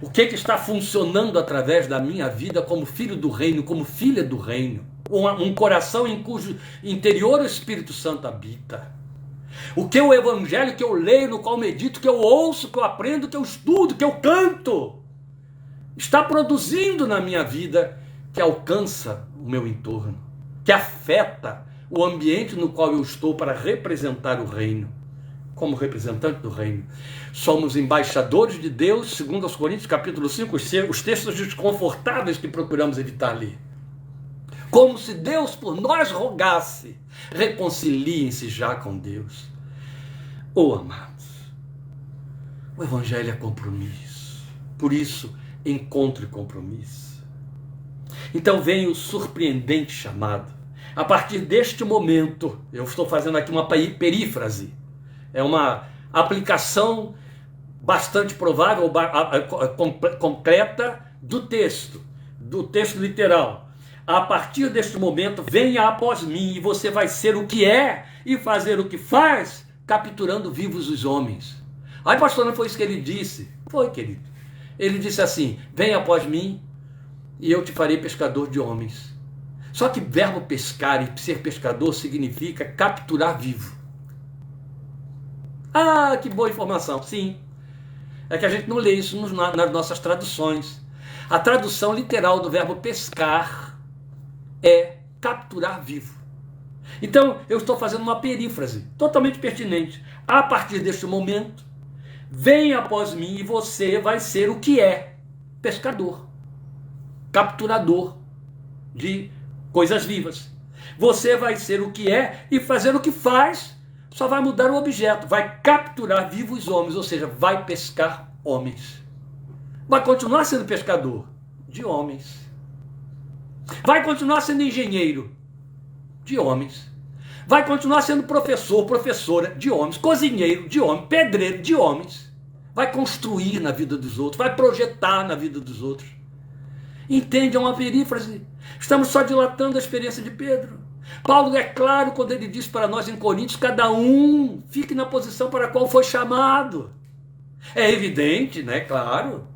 O que está funcionando através da minha vida como filho do reino, como filha do reino. Um coração em cujo interior o Espírito Santo habita. O que o evangelho que eu leio, no qual medito, que eu ouço, que eu aprendo, que eu estudo, que eu canto, está produzindo na minha vida, que alcança o meu entorno, que afeta o ambiente no qual eu estou para representar o reino. Como representante do reino, somos embaixadores de Deus, segundo aos Coríntios capítulo 5, os textos desconfortáveis que procuramos evitar ler. Como se Deus por nós rogasse, reconciliem-se já com Deus. Amados, o evangelho é compromisso, por isso encontre compromisso. Então vem o surpreendente chamado. A partir deste momento, eu estou fazendo aqui uma perífrase, é uma aplicação bastante provável, concreta do texto literal. A partir deste momento, venha após mim, e você vai ser o que é e fazer o que faz, capturando vivos os homens. Aí, pastor, não foi isso que ele disse? Foi, querido. Ele disse assim: venha após mim e eu te farei pescador de homens. Só que verbo pescar e ser pescador significa capturar vivo. Ah, que boa informação. Sim, é que a gente não lê isso nas nossas traduções. A tradução literal do verbo pescar é capturar vivo. Então, eu estou fazendo uma perífrase totalmente pertinente. A partir deste momento, venha após mim e você vai ser o que é: pescador, capturador de coisas vivas. Você vai ser o que é e fazer o que faz. Só vai mudar o objeto, vai capturar vivos homens, ou seja, vai pescar homens. Vai continuar sendo pescador de homens. Vai continuar sendo engenheiro de homens. Vai continuar sendo professor, professora de homens, cozinheiro de homens, pedreiro de homens. Vai construir na vida dos outros, vai projetar na vida dos outros. Entende? É uma perífrase. Estamos só dilatando a experiência de Pedro. Paulo é claro quando ele diz para nós em Coríntios: cada um fique na posição para a qual foi chamado. É evidente, né? Claro.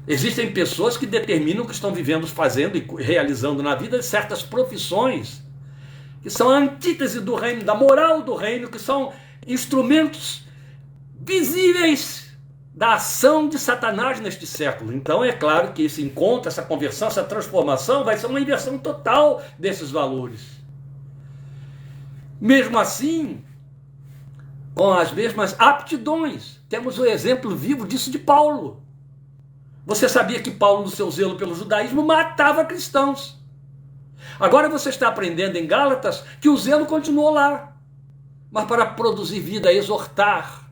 Existem pessoas que determinam que estão vivendo, fazendo e realizando na vida certas profissões que são a antítese do reino, da moral do reino, que são instrumentos visíveis da ação de Satanás neste século. Então é claro que esse encontro, essa conversão, essa transformação vai ser uma inversão total desses valores. Mesmo assim, com as mesmas aptidões, temos o exemplo vivo disso de Paulo. Você sabia que Paulo, no seu zelo pelo judaísmo, matava cristãos. Agora você está aprendendo em Gálatas que o zelo continuou lá, mas para produzir vida, exortar,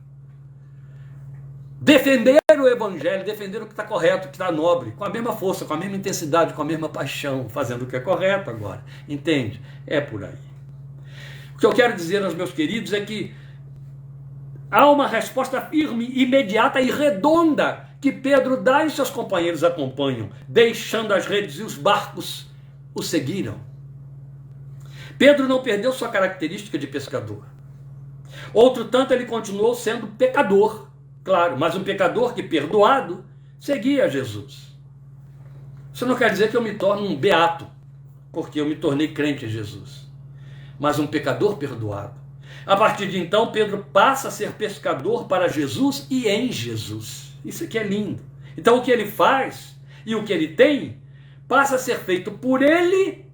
defender o evangelho, defender o que está correto, o que está nobre, com a mesma força, com a mesma intensidade, com a mesma paixão, fazendo o que é correto agora. Entende? É por aí. O que eu quero dizer aos meus queridos é que há uma resposta firme, imediata e redonda que Pedro dá e seus companheiros acompanham, deixando as redes e os barcos o seguiram. Pedro não perdeu sua característica de pescador. Outro tanto, ele continuou sendo pecador. Claro, mas um pecador que, perdoado, seguia Jesus. Isso não quer dizer que eu me torne um beato, porque eu me tornei crente em Jesus. Mas um pecador perdoado. A partir de então, Pedro passa a ser pescador para Jesus e em Jesus. Isso aqui é lindo. Então o que ele faz e o que ele tem passa a ser feito por ele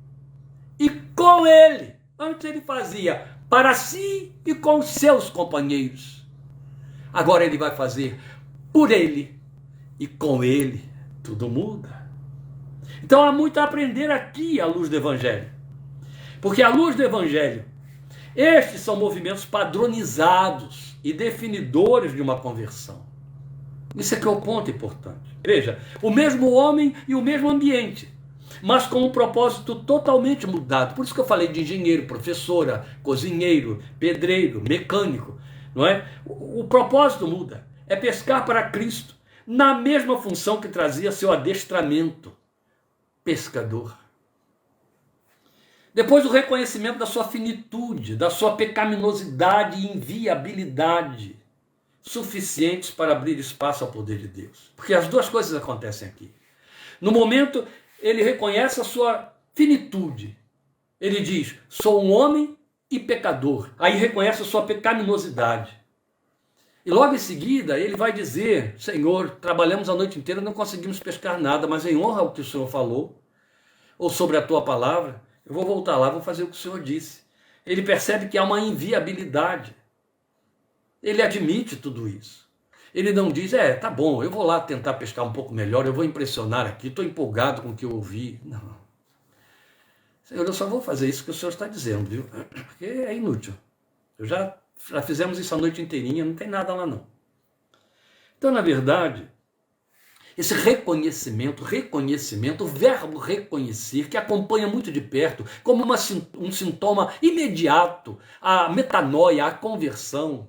e com ele. Antes ele fazia para si e com seus companheiros. Agora ele vai fazer por ele e com ele tudo muda. Então há muito a aprender aqui à luz do Evangelho. Porque à luz do Evangelho, estes são movimentos padronizados e definidores de uma conversão. Isso é que é o ponto importante. Veja, o mesmo homem e o mesmo ambiente, mas com um propósito totalmente mudado. Por isso que eu falei de engenheiro, professora, cozinheiro, pedreiro, mecânico, não é? O propósito muda. É pescar para Cristo, na mesma função que trazia seu adestramento, pescador. Depois o reconhecimento da sua finitude, da sua pecaminosidade e inviabilidade, suficientes para abrir espaço ao poder de Deus. Porque as duas coisas acontecem aqui. No momento, ele reconhece a sua finitude. Ele diz, sou um homem e pecador. Aí reconhece a sua pecaminosidade. E logo em seguida, ele vai dizer, Senhor, trabalhamos a noite inteira, não conseguimos pescar nada, mas em honra ao que o Senhor falou, ou sobre a tua palavra, eu vou voltar lá, vou fazer o que o Senhor disse. Ele percebe que há uma inviabilidade. Ele admite tudo isso. Ele não diz, tá bom, eu vou lá tentar pescar um pouco melhor, eu vou impressionar aqui, estou empolgado com o que eu ouvi. Não. Senhor, eu só vou fazer isso que o Senhor está dizendo, viu? Porque é inútil. Já fizemos isso a noite inteirinha, não tem nada lá não. Então, na verdade, esse reconhecimento, o verbo reconhecer, que acompanha muito de perto, como um sintoma imediato, a metanoia, a conversão,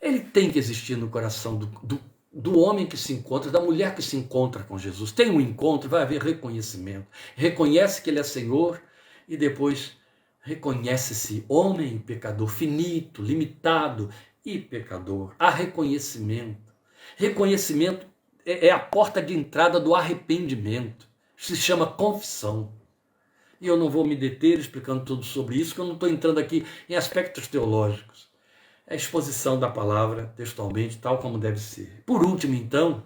ele tem que existir no coração do homem que se encontra, da mulher que se encontra com Jesus. Tem um encontro, vai haver reconhecimento. Reconhece que ele é Senhor e depois reconhece-se homem e pecador, finito, limitado e pecador. Há reconhecimento. Reconhecimento é a porta de entrada do arrependimento. Se chama confissão. E eu não vou me deter explicando tudo sobre isso, porque eu não estou entrando aqui em aspectos teológicos. É a exposição da palavra textualmente, tal como deve ser. Por último, então,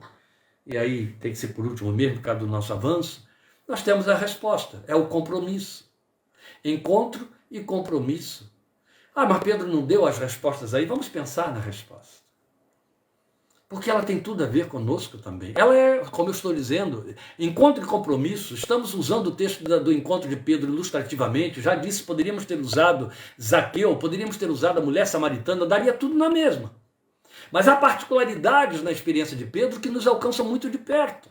e aí tem que ser por último mesmo, por causa do nosso avanço, nós temos a resposta, é o compromisso. Encontro e compromisso. Mas Pedro não deu as respostas aí, vamos pensar na resposta. Porque ela tem tudo a ver conosco também. Ela é, como eu estou dizendo, encontro e compromisso. Estamos usando o texto do encontro de Pedro ilustrativamente. Já disse, poderíamos ter usado Zaqueu, poderíamos ter usado a mulher samaritana, daria tudo na mesma. Mas há particularidades na experiência de Pedro que nos alcançam muito de perto,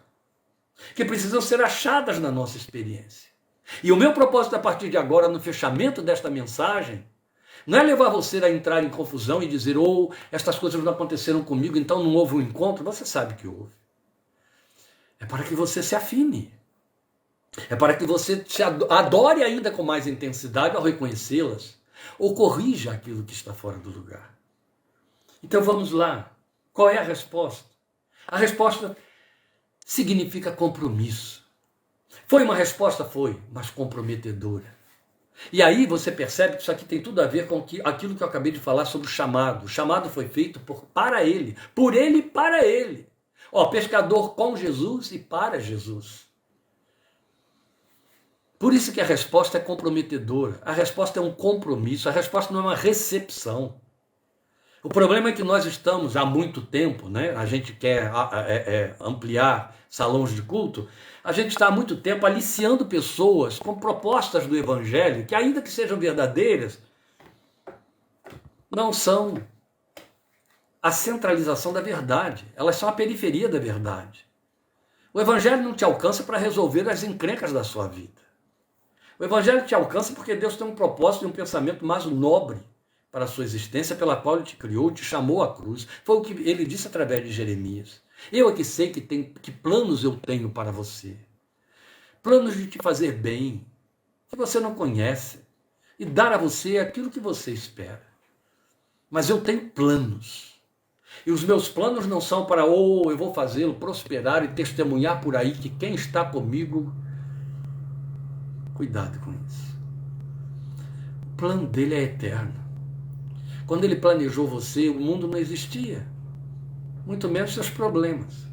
que precisam ser achadas na nossa experiência. E o meu propósito a partir de agora, no fechamento desta mensagem, não é levar você a entrar em confusão e dizer, estas coisas não aconteceram comigo, então não houve um encontro. Você sabe que houve. É para que você se afine. É para que você se adore ainda com mais intensidade ao reconhecê-las. Ou corrija aquilo que está fora do lugar. Então vamos lá. Qual é a resposta? A resposta significa compromisso. Foi uma resposta? Foi, mas comprometedora. E aí você percebe que isso aqui tem tudo a ver com aquilo que eu acabei de falar sobre o chamado. O chamado foi feito para ele, por ele e para ele. Pescador com Jesus e para Jesus. Por isso que a resposta é comprometedora. A resposta é um compromisso, a resposta não é uma recepção. O problema é que nós estamos há muito tempo, né? A gente quer ampliar salões de culto, a gente está há muito tempo aliciando pessoas com propostas do Evangelho que, ainda que sejam verdadeiras, não são a centralização da verdade. Elas são a periferia da verdade. O Evangelho não te alcança para resolver as encrencas da sua vida. O Evangelho te alcança porque Deus tem um propósito e um pensamento mais nobre para a sua existência, pela qual Ele te criou, te chamou à cruz. Foi o que Ele disse através de Jeremias. Eu é que sei que planos eu tenho para você. Planos de te fazer bem, que você não conhece, e dar a você aquilo que você espera. Mas eu tenho planos. E os meus planos não são para, eu vou fazê-lo prosperar e testemunhar por aí que quem está comigo... Cuidado com isso. O plano dele é eterno. Quando ele planejou você, o mundo não existia. Muito menos seus problemas.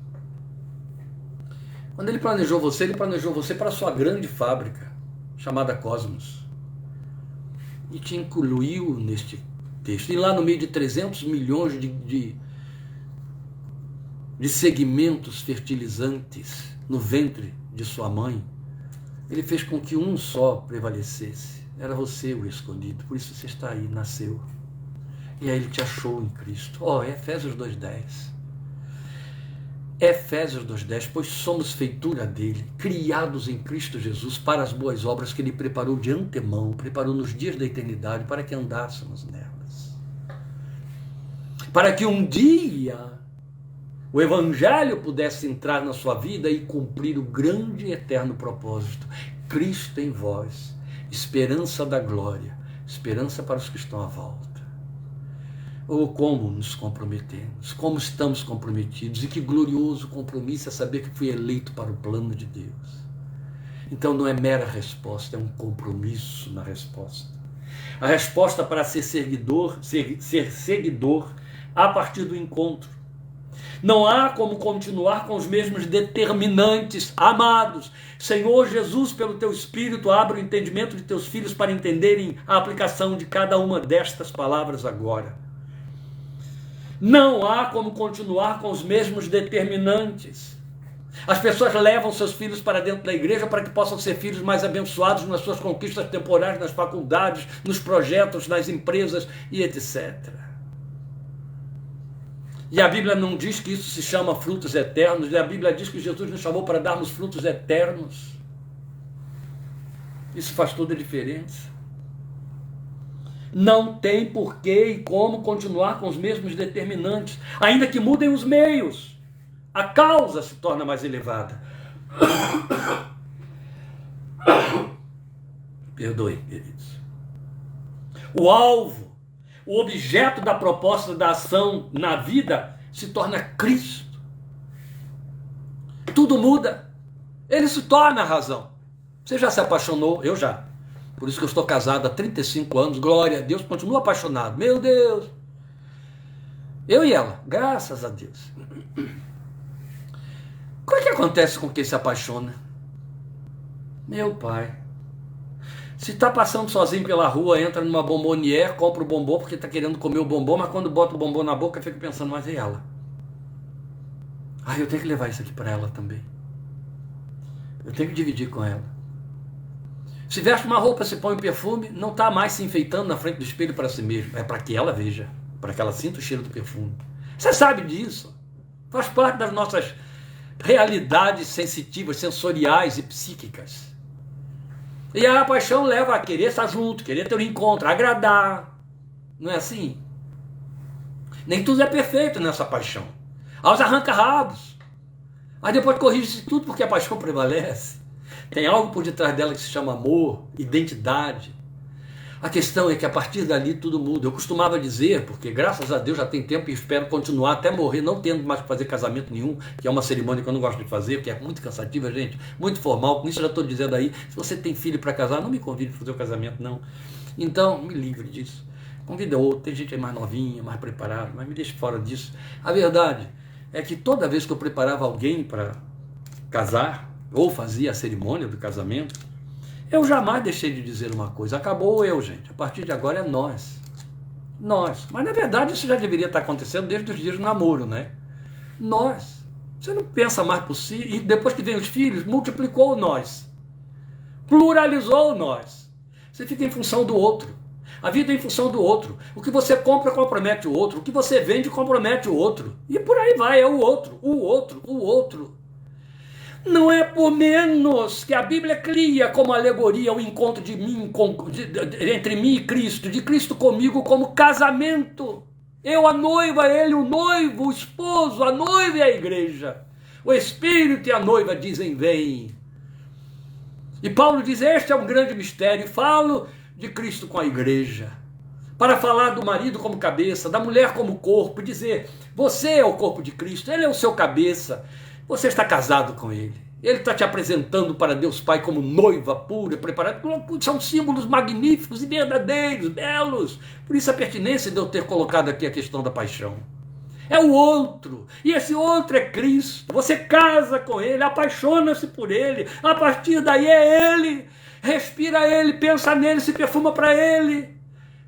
Quando ele planejou você para a sua grande fábrica, chamada Cosmos. E te incluiu neste texto. E lá no meio de 300 milhões de segmentos fertilizantes no ventre de sua mãe, ele fez com que um só prevalecesse. Era você o escolhido, por isso você está aí, nasceu. E aí ele te achou em Cristo. Efésios 2:10. Efésios 2:10, pois somos feitura dele, criados em Cristo Jesus para as boas obras que ele preparou de antemão, preparou nos dias da eternidade para que andássemos nelas. Para que um dia o Evangelho pudesse entrar na sua vida e cumprir o grande e eterno propósito. Cristo em vós, esperança da glória, esperança para os que estão à volta. Como nos comprometemos, como estamos comprometidos, e que glorioso compromisso é saber que fui eleito para o plano de Deus. Então não é mera resposta, é um compromisso na resposta. A resposta para ser seguidor a partir do encontro. Não há como continuar com os mesmos determinantes. Amados, Senhor Jesus, pelo teu Espírito, abre o entendimento de teus filhos para entenderem a aplicação de cada uma destas palavras agora. Não há como continuar com os mesmos determinantes. As pessoas levam seus filhos para dentro da igreja para que possam ser filhos mais abençoados nas suas conquistas temporárias, nas faculdades, nos projetos, nas empresas e etc. E a Bíblia não diz que isso se chama frutos eternos, e a Bíblia diz que Jesus nos chamou para darmos frutos eternos. Isso faz toda a diferença. Não tem porquê e como continuar com os mesmos determinantes, ainda que mudem os meios. A causa se torna mais elevada. Perdoe, queridos. O alvo, o objeto da proposta da ação na vida se torna Cristo. Tudo muda. Ele se torna a razão. Você já se apaixonou? Eu já. Por isso que eu estou casado há 35 anos, glória a Deus, continuo apaixonado. Meu Deus! Eu e ela, graças a Deus. O que acontece com quem se apaixona? Meu pai. Se está passando sozinho pela rua, entra numa bombonière, compra o bombom porque está querendo comer o bombom, mas quando bota o bombom na boca, fica pensando, mas e ela? Eu tenho que levar isso aqui para ela também. Eu tenho que dividir com ela. Se veste uma roupa, se põe um perfume, não está mais se enfeitando na frente do espelho para si mesmo. É para que ela veja, para que ela sinta o cheiro do perfume. Você sabe disso. Faz parte das nossas realidades sensitivas, sensoriais e psíquicas. E a paixão leva a querer estar junto, querer ter um encontro, agradar. Não é assim? Nem tudo é perfeito nessa paixão. Aos arranca-rabos. Mas depois corrige-se tudo porque a paixão prevalece. Tem algo por detrás dela que se chama amor, identidade. A questão é que a partir dali tudo muda. Eu costumava dizer, porque graças a Deus já tem tempo e espero continuar até morrer, não tendo mais que fazer casamento nenhum, que é uma cerimônia que eu não gosto de fazer, que é muito cansativa, gente, muito formal. Com isso eu já estou dizendo aí, se você tem filho para casar, não me convide para fazer o casamento, não. Então, me livre disso. Convida outro, tem gente aí mais novinha, mais preparada, mas me deixe fora disso. A verdade é que toda vez que eu preparava alguém para casar, ou fazia a cerimônia do casamento, eu jamais deixei de dizer uma coisa. Acabou eu, gente. A partir de agora é nós. Nós. Mas na verdade isso já deveria estar acontecendo desde os dias do namoro, né? Nós. Você não pensa mais por si. E depois que vem os filhos, multiplicou o nós. Pluralizou o nós. Você fica em função do outro. A vida é em função do outro. O que você compra compromete o outro. O que você vende compromete o outro. E por aí vai. É o outro, o outro, o outro. Não é por menos que a Bíblia cria como alegoria o encontro de mim, entre mim e Cristo, de Cristo comigo como casamento. Eu, a noiva, ele, o noivo, o esposo, a noiva e a igreja. O Espírito e a noiva dizem vem. E Paulo diz, este é um grande mistério. Falo de Cristo com a igreja. Para falar do marido como cabeça, da mulher como corpo, dizer, você é o corpo de Cristo, ele é o seu cabeça. Você está casado com ele. Ele está te apresentando para Deus Pai como noiva pura, preparada. São símbolos magníficos e verdadeiros, belos. Por isso a pertinência de eu ter colocado aqui a questão da paixão. É o outro. E esse outro é Cristo. Você casa com ele, apaixona-se por ele. A partir daí é ele. Respira ele, pensa nele, se perfuma para ele.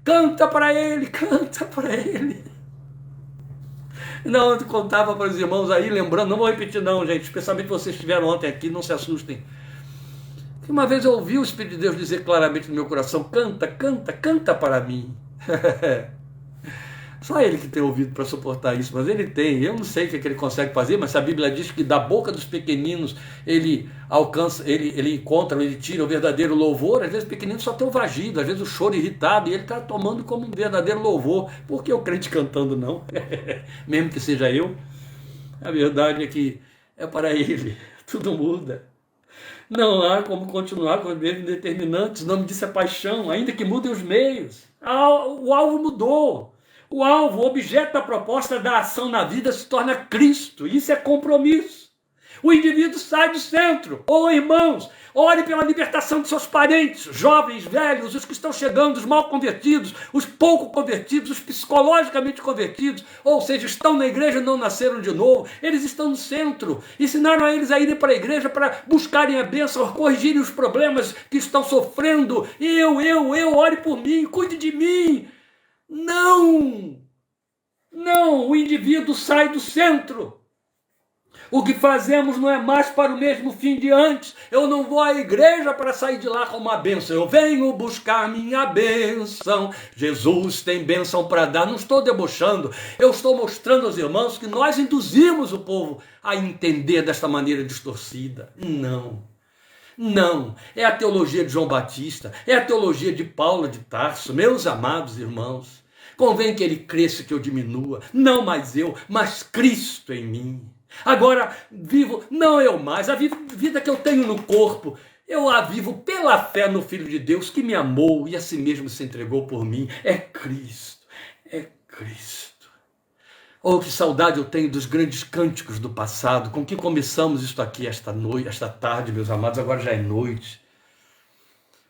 Canta para ele, canta para ele. Não, eu contava para os irmãos aí, lembrando, não vou repetir não, gente, especialmente vocês que estiveram ontem aqui, não se assustem. Uma vez eu ouvi o Espírito de Deus dizer claramente no meu coração, canta, canta, canta para mim. Só ele que tem ouvido para suportar isso, mas ele tem. Eu não sei o que ele consegue fazer, mas a Bíblia diz que da boca dos pequeninos ele alcança, ele encontra, ele tira o verdadeiro louvor. Às vezes o pequenino só tem o vagido, às vezes o choro irritado, e ele está tomando como um verdadeiro louvor. Por que o crente cantando não? Mesmo que seja eu. A verdade é que é para ele, tudo muda. Não há como continuar com os mesmos determinantes. O nome disso é paixão, ainda que mudem os meios. O alvo mudou. O alvo, o objeto da proposta da ação na vida se torna Cristo. Isso é compromisso. O indivíduo sai do centro. Irmãos, ore pela libertação de seus parentes, jovens, velhos, os que estão chegando, os mal convertidos, os pouco convertidos, os psicologicamente convertidos, ou seja, estão na igreja e não nasceram de novo. Eles estão no centro. Ensinaram a eles a irem para a igreja para buscarem a bênção, corrigirem os problemas que estão sofrendo. Ore por mim, cuide de mim. Não, o indivíduo sai do centro. O que fazemos não é mais para o mesmo fim de antes. Eu não vou à igreja para sair de lá com uma bênção. Eu venho buscar minha bênção. Jesus tem bênção para dar. Não estou debochando. Eu estou mostrando aos irmãos que nós induzimos o povo a entender desta maneira distorcida. Não, é a teologia de João Batista, é a teologia de Paulo de Tarso, meus amados irmãos. Convém que ele cresça e que eu diminua, não mais eu, mas Cristo em mim. Agora vivo, não eu mais, a vida que eu tenho no corpo, eu a vivo pela fé no Filho de Deus que me amou e a si mesmo se entregou por mim. É Cristo, é Cristo. Oh, que saudade eu tenho dos grandes cânticos do passado, com que começamos isto aqui esta noite, esta tarde, meus amados, agora já é noite.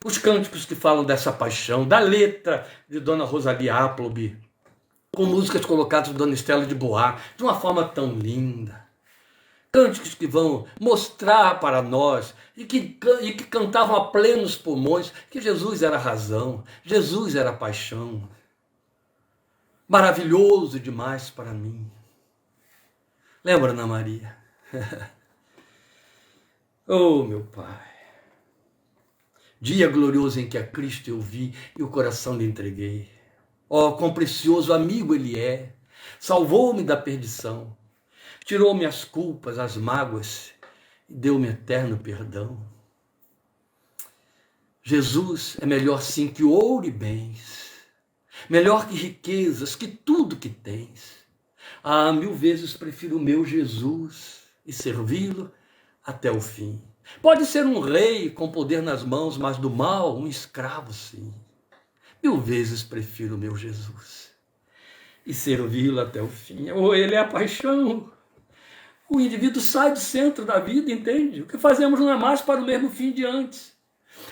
Os cânticos que falam dessa paixão, da letra de Dona Rosalie Appleby, com músicas colocadas por Dona Estela de Bois, de uma forma tão linda. Cânticos que vão mostrar para nós e que cantavam a plenos pulmões que Jesus era a razão, Jesus era a paixão. Maravilhoso demais para mim. Lembra, Ana Maria? Oh, meu Pai. Dia glorioso em que a Cristo eu vi e o coração lhe entreguei. Oh, quão precioso amigo ele é. Salvou-me da perdição. Tirou-me as culpas, as mágoas e deu-me eterno perdão. Jesus é melhor sim que ouro e bens. Melhor que riquezas, que tudo que tens. 1000 vezes prefiro o meu Jesus e servi-lo até o fim. Pode ser um rei com poder nas mãos, mas do mal um escravo sim. 1000 vezes prefiro o meu Jesus e servi-lo até o fim. Oh, ele é a paixão. O indivíduo sai do centro da vida, entende? O que fazemos não é mais para o mesmo fim de antes.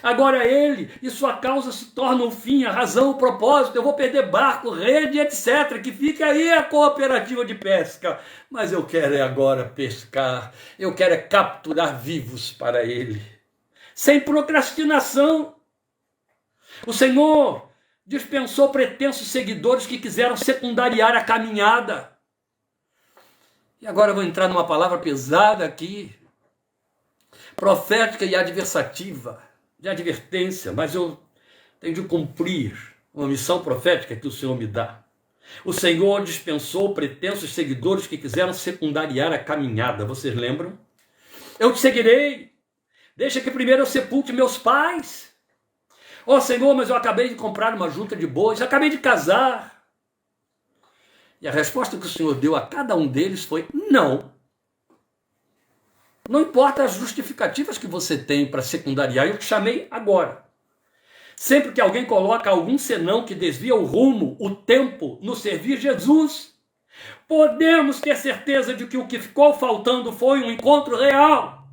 Agora ele e sua causa se tornam o fim, a razão, o propósito. Eu vou perder barco, rede, etc. Que fica aí a cooperativa de pesca. Mas eu quero é agora pescar. Eu quero é capturar vivos para ele. Sem procrastinação. O Senhor dispensou pretensos seguidores que quiseram secundariar a caminhada. E agora eu vou entrar numa palavra pesada aqui. Profética e adversativa. De advertência, mas eu tenho de cumprir uma missão profética que o Senhor me dá. O Senhor dispensou pretensos seguidores que quiseram secundariar a caminhada. Vocês lembram? Eu te seguirei. Deixa que primeiro eu sepulte meus pais. Oh Senhor, mas eu acabei de comprar uma junta de bois, acabei de casar. E a resposta que o Senhor deu a cada um deles foi não. Não importa as justificativas que você tem para secundariar, eu te chamei agora. Sempre que alguém coloca algum senão que desvia o rumo, o tempo, no servir Jesus, podemos ter certeza de que o que ficou faltando foi um encontro real.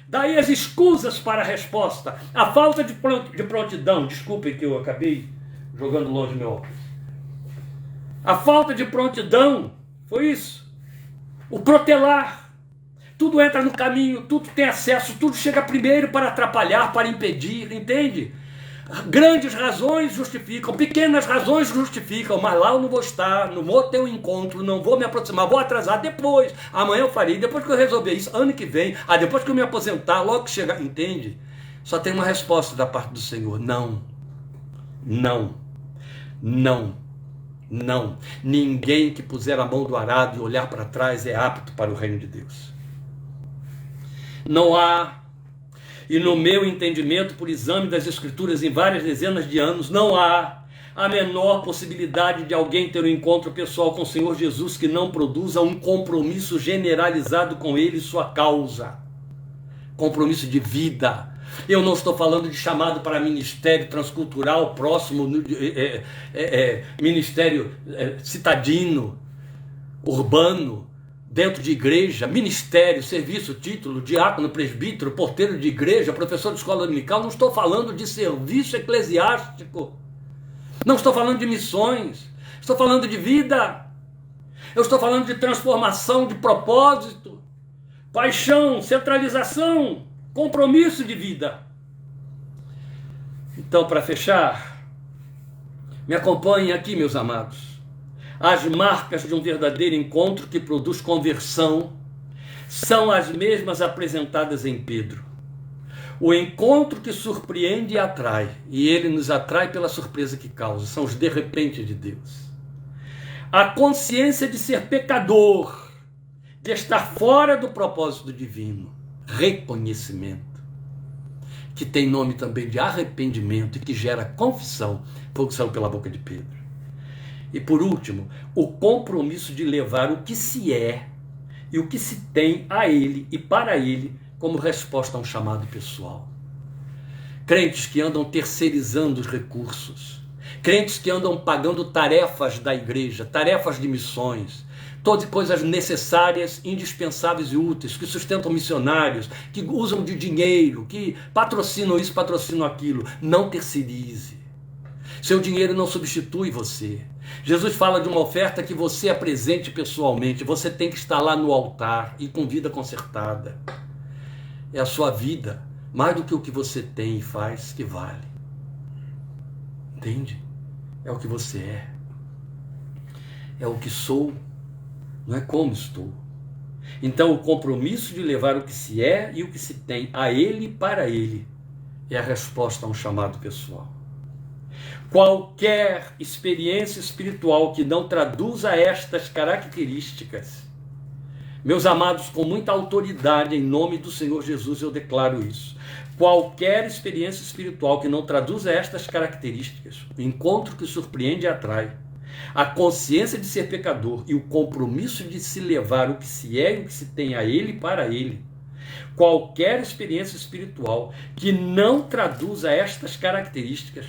Daí as escusas para a resposta, a falta de prontidão. Desculpem que eu acabei jogando longe meu óculos. A falta de prontidão foi isso. O protelar. Tudo entra no caminho, tudo tem acesso, tudo chega primeiro para atrapalhar, para impedir, entende? Grandes razões justificam, pequenas razões justificam, mas lá eu não vou estar, não vou ter um encontro, não vou me aproximar, vou atrasar depois. Amanhã eu farei, depois que eu resolver isso, ano que vem, depois que eu me aposentar, logo que chegar, entende? Só tem uma resposta da parte do Senhor: não, não, não, não. Ninguém que puser a mão do arado e olhar para trás é apto para o reino de Deus. Não há. E no meu entendimento, por exame das Escrituras em várias dezenas de anos, não há a menor possibilidade de alguém ter um encontro pessoal com o Senhor Jesus que não produza um compromisso generalizado com Ele e sua causa. Compromisso de vida. Eu não estou falando de chamado para ministério transcultural próximo, ministério citadino, urbano, dentro de igreja, ministério, serviço, título, diácono, presbítero, porteiro de igreja, professor de escola dominical. Não estou falando de serviço eclesiástico. Não estou falando de missões. Estou falando de vida. Eu estou falando de transformação, de propósito, paixão, centralização, compromisso de vida. Então, para fechar, me acompanhem aqui, meus amados. As marcas de um verdadeiro encontro que produz conversão são as mesmas apresentadas em Pedro. O encontro que surpreende e atrai, e ele nos atrai pela surpresa que causa, são os de repente de Deus. A consciência de ser pecador, de estar fora do propósito divino, reconhecimento, que tem nome também de arrependimento e que gera confissão, foi o que saiu pela boca de Pedro. E por último, o compromisso de levar o que se é e o que se tem a Ele e para Ele como resposta a um chamado pessoal. Crentes que andam terceirizando os recursos, crentes que andam pagando tarefas da igreja, tarefas de missões, todas coisas necessárias, indispensáveis e úteis, que sustentam missionários, que usam de dinheiro, que patrocinam isso, patrocinam aquilo. Não terceirize. Seu dinheiro não substitui você. Jesus fala de uma oferta que você apresente pessoalmente. Você tem que estar lá no altar e com vida consertada. É a sua vida, mais do que o que você tem e faz, que vale. Entende? É o que você é. É o que sou, não é como estou. Então o compromisso de levar o que se é e o que se tem a Ele e para Ele é a resposta a um chamado pessoal. Qualquer experiência espiritual que não traduza estas características, meus amados, com muita autoridade, em nome do Senhor Jesus, eu declaro isso. Qualquer experiência espiritual que não traduza estas características, o encontro que surpreende e atrai, a consciência de ser pecador e o compromisso de se levar o que se é e o que se tem a Ele e para Ele, qualquer experiência espiritual que não traduza estas características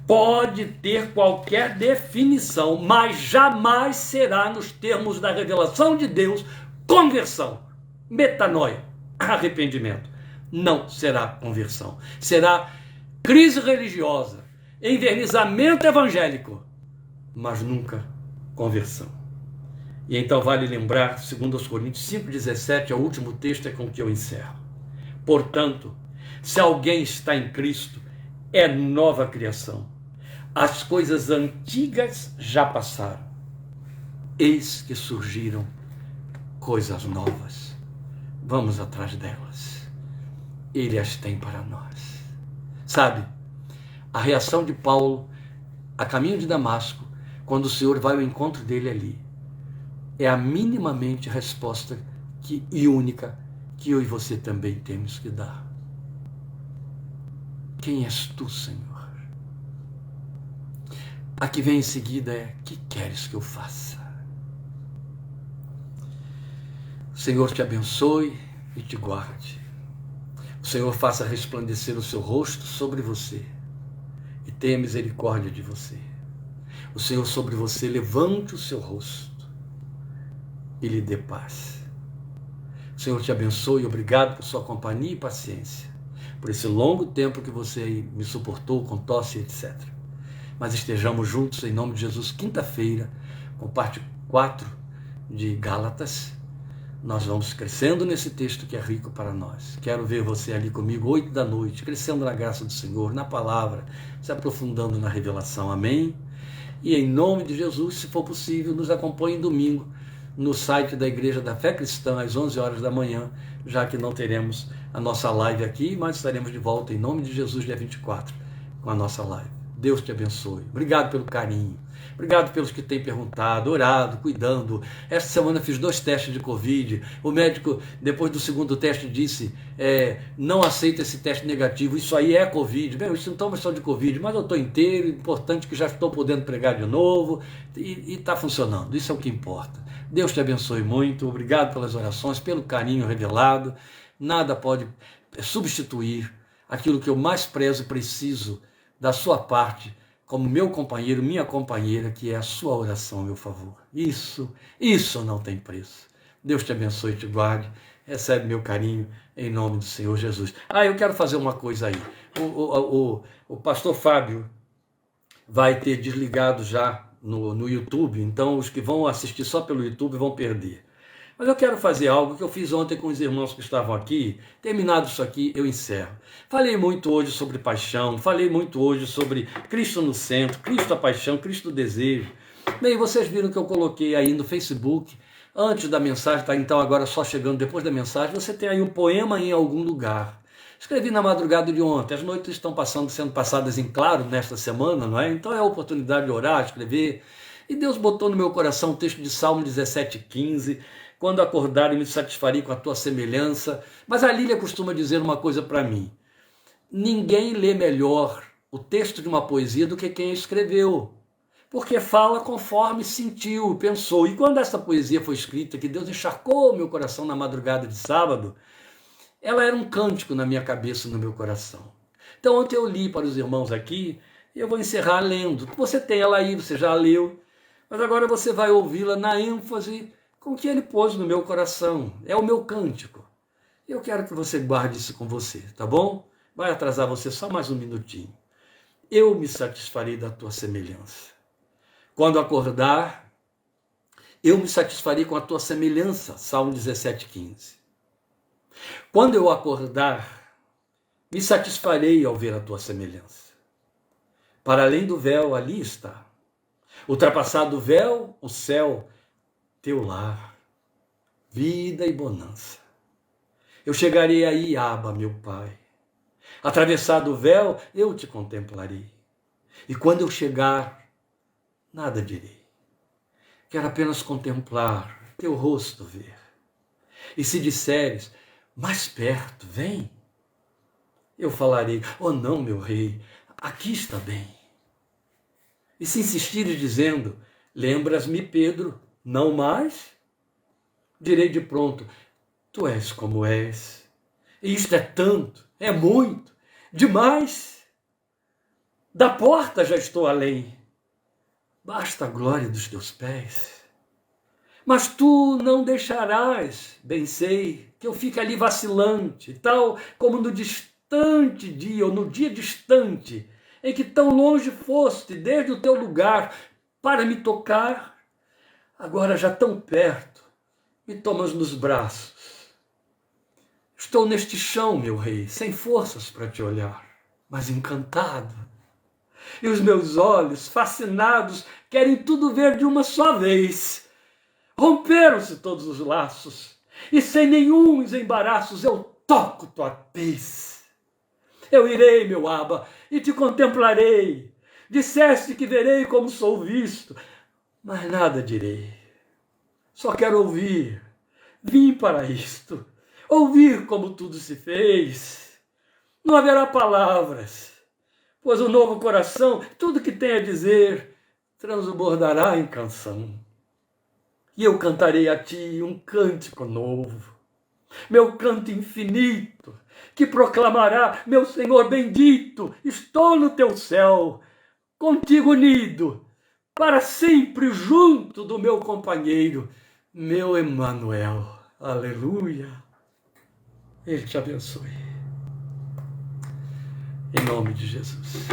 pode ter qualquer definição, mas jamais será, nos termos da revelação de Deus, conversão, metanoia, arrependimento. Não será conversão. Será crise religiosa, envernizamento evangélico, mas nunca conversão. E então vale lembrar, 2 Coríntios 5,17, é o último texto, é com que eu encerro. Portanto, se alguém está em Cristo, é nova criação. As coisas antigas já passaram. Eis que surgiram coisas novas. Vamos atrás delas. Ele as tem para nós. Sabe, a reação de Paulo a caminho de Damasco, quando o Senhor vai ao encontro dele ali, é a minimamente resposta e única que eu e você também temos que dar. Quem és tu, Senhor? A que vem em seguida é: que queres que eu faça? O Senhor te abençoe e te guarde. O Senhor faça resplandecer o seu rosto sobre você e tenha misericórdia de você. O Senhor sobre você levante o seu rosto e lhe dê paz. O Senhor te abençoe e obrigado por sua companhia e paciência, por esse longo tempo que você me suportou com tosse, etc. Mas estejamos juntos em nome de Jesus, quinta-feira, com parte 4 de Gálatas, nós vamos crescendo nesse texto que é rico para nós. Quero ver você ali comigo, 8 da noite, crescendo na graça do Senhor, na palavra, se aprofundando na revelação. Amém? E em nome de Jesus, se for possível, nos acompanhe domingo no site da Igreja da Fé Cristã, às 11 horas da manhã, já que não teremos a nossa live aqui, mas estaremos de volta em nome de Jesus, dia 24, com a nossa live. Deus te abençoe. Obrigado pelo carinho. Obrigado pelos que têm perguntado, orado, cuidando. Esta semana fiz 2 testes de Covid. O médico, depois do segundo teste, disse, não aceita esse teste negativo, isso aí é Covid. Bem, os sintomas são de Covid, mas eu estou inteiro, importante que já estou podendo pregar de novo e está funcionando. Isso é o que importa. Deus te abençoe muito. Obrigado pelas orações, pelo carinho revelado. Nada pode substituir aquilo que eu mais prezo e preciso da sua parte, como meu companheiro, minha companheira, que é a sua oração, meu favor. Isso não tem preço. Deus te abençoe e te guarde. Recebe meu carinho em nome do Senhor Jesus. Eu quero fazer uma coisa aí. O pastor Fábio vai ter desligado já no YouTube, então os que vão assistir só pelo YouTube vão perder. Mas eu quero fazer algo que eu fiz ontem com os irmãos que estavam aqui. Terminado isso aqui, eu encerro. Falei muito hoje sobre paixão, falei muito hoje sobre Cristo no centro, Cristo a paixão, Cristo o desejo. Bem, vocês viram que eu coloquei aí no Facebook, antes da mensagem, tá? Então agora só chegando depois da mensagem, você tem aí um poema em algum lugar. Escrevi na madrugada de ontem, as noites estão sendo passadas em claro nesta semana, não é? Então é a oportunidade de orar, escrever. E Deus botou no meu coração o texto de Salmo 17,15, quando acordar eu me satisfarei com a tua semelhança. Mas a Lília costuma dizer uma coisa para mim: ninguém lê melhor o texto de uma poesia do que quem escreveu, porque fala conforme sentiu, pensou. E quando essa poesia foi escrita, que Deus encharcou meu coração na madrugada de sábado, ela era um cântico na minha cabeça e no meu coração. Então ontem eu li para os irmãos aqui, e eu vou encerrar lendo. Você tem ela aí, você já leu, mas agora você vai ouvi-la na ênfase com que ele pôs no meu coração. É o meu cântico. Eu quero que você guarde isso com você, tá bom? Vai atrasar você só mais um minutinho. Eu me satisfarei da tua semelhança. Quando acordar, eu me satisfarei com a tua semelhança. Salmo 17,15. Quando eu acordar, me satisfarei ao ver a tua semelhança. Para além do véu, ali está. Ultrapassado o véu, o céu, teu lar, vida e bonança. Eu chegarei aí, Abba, meu Pai. Atravessado o véu, eu te contemplarei. E quando eu chegar, nada direi. Quero apenas contemplar, teu rosto ver. E se disseres, mais perto, vem. Eu falarei, oh não, meu rei, aqui está bem. E se insistires dizendo, lembras-me, Pedro, não mais? Direi de pronto, tu és como és. E isto é tanto, é muito, demais. Da porta já estou além. Basta a glória dos teus pés. Mas tu não deixarás, bem sei, que eu fique ali vacilante, tal como no distante dia, ou no dia distante, em que tão longe foste desde o teu lugar para me tocar. Agora já tão perto, me tomas nos braços. Estou neste chão, meu rei, sem forças para te olhar, mas encantado. E os meus olhos, fascinados, querem tudo ver de uma só vez. Romperam-se todos os laços, e sem nenhum embaraços eu toco tua pez. Eu irei, meu Abba, e te contemplarei. Disseste que verei como sou visto, mas nada direi. Só quero ouvir, vim para isto, ouvir como tudo se fez. Não haverá palavras, pois o novo coração, tudo que tem a dizer, transbordará em canção. E eu cantarei a ti um cântico novo, meu canto infinito, que proclamará, meu Senhor bendito, estou no teu céu, contigo unido, para sempre junto do meu companheiro, meu Emanuel. Aleluia. Ele te abençoe. Em nome de Jesus.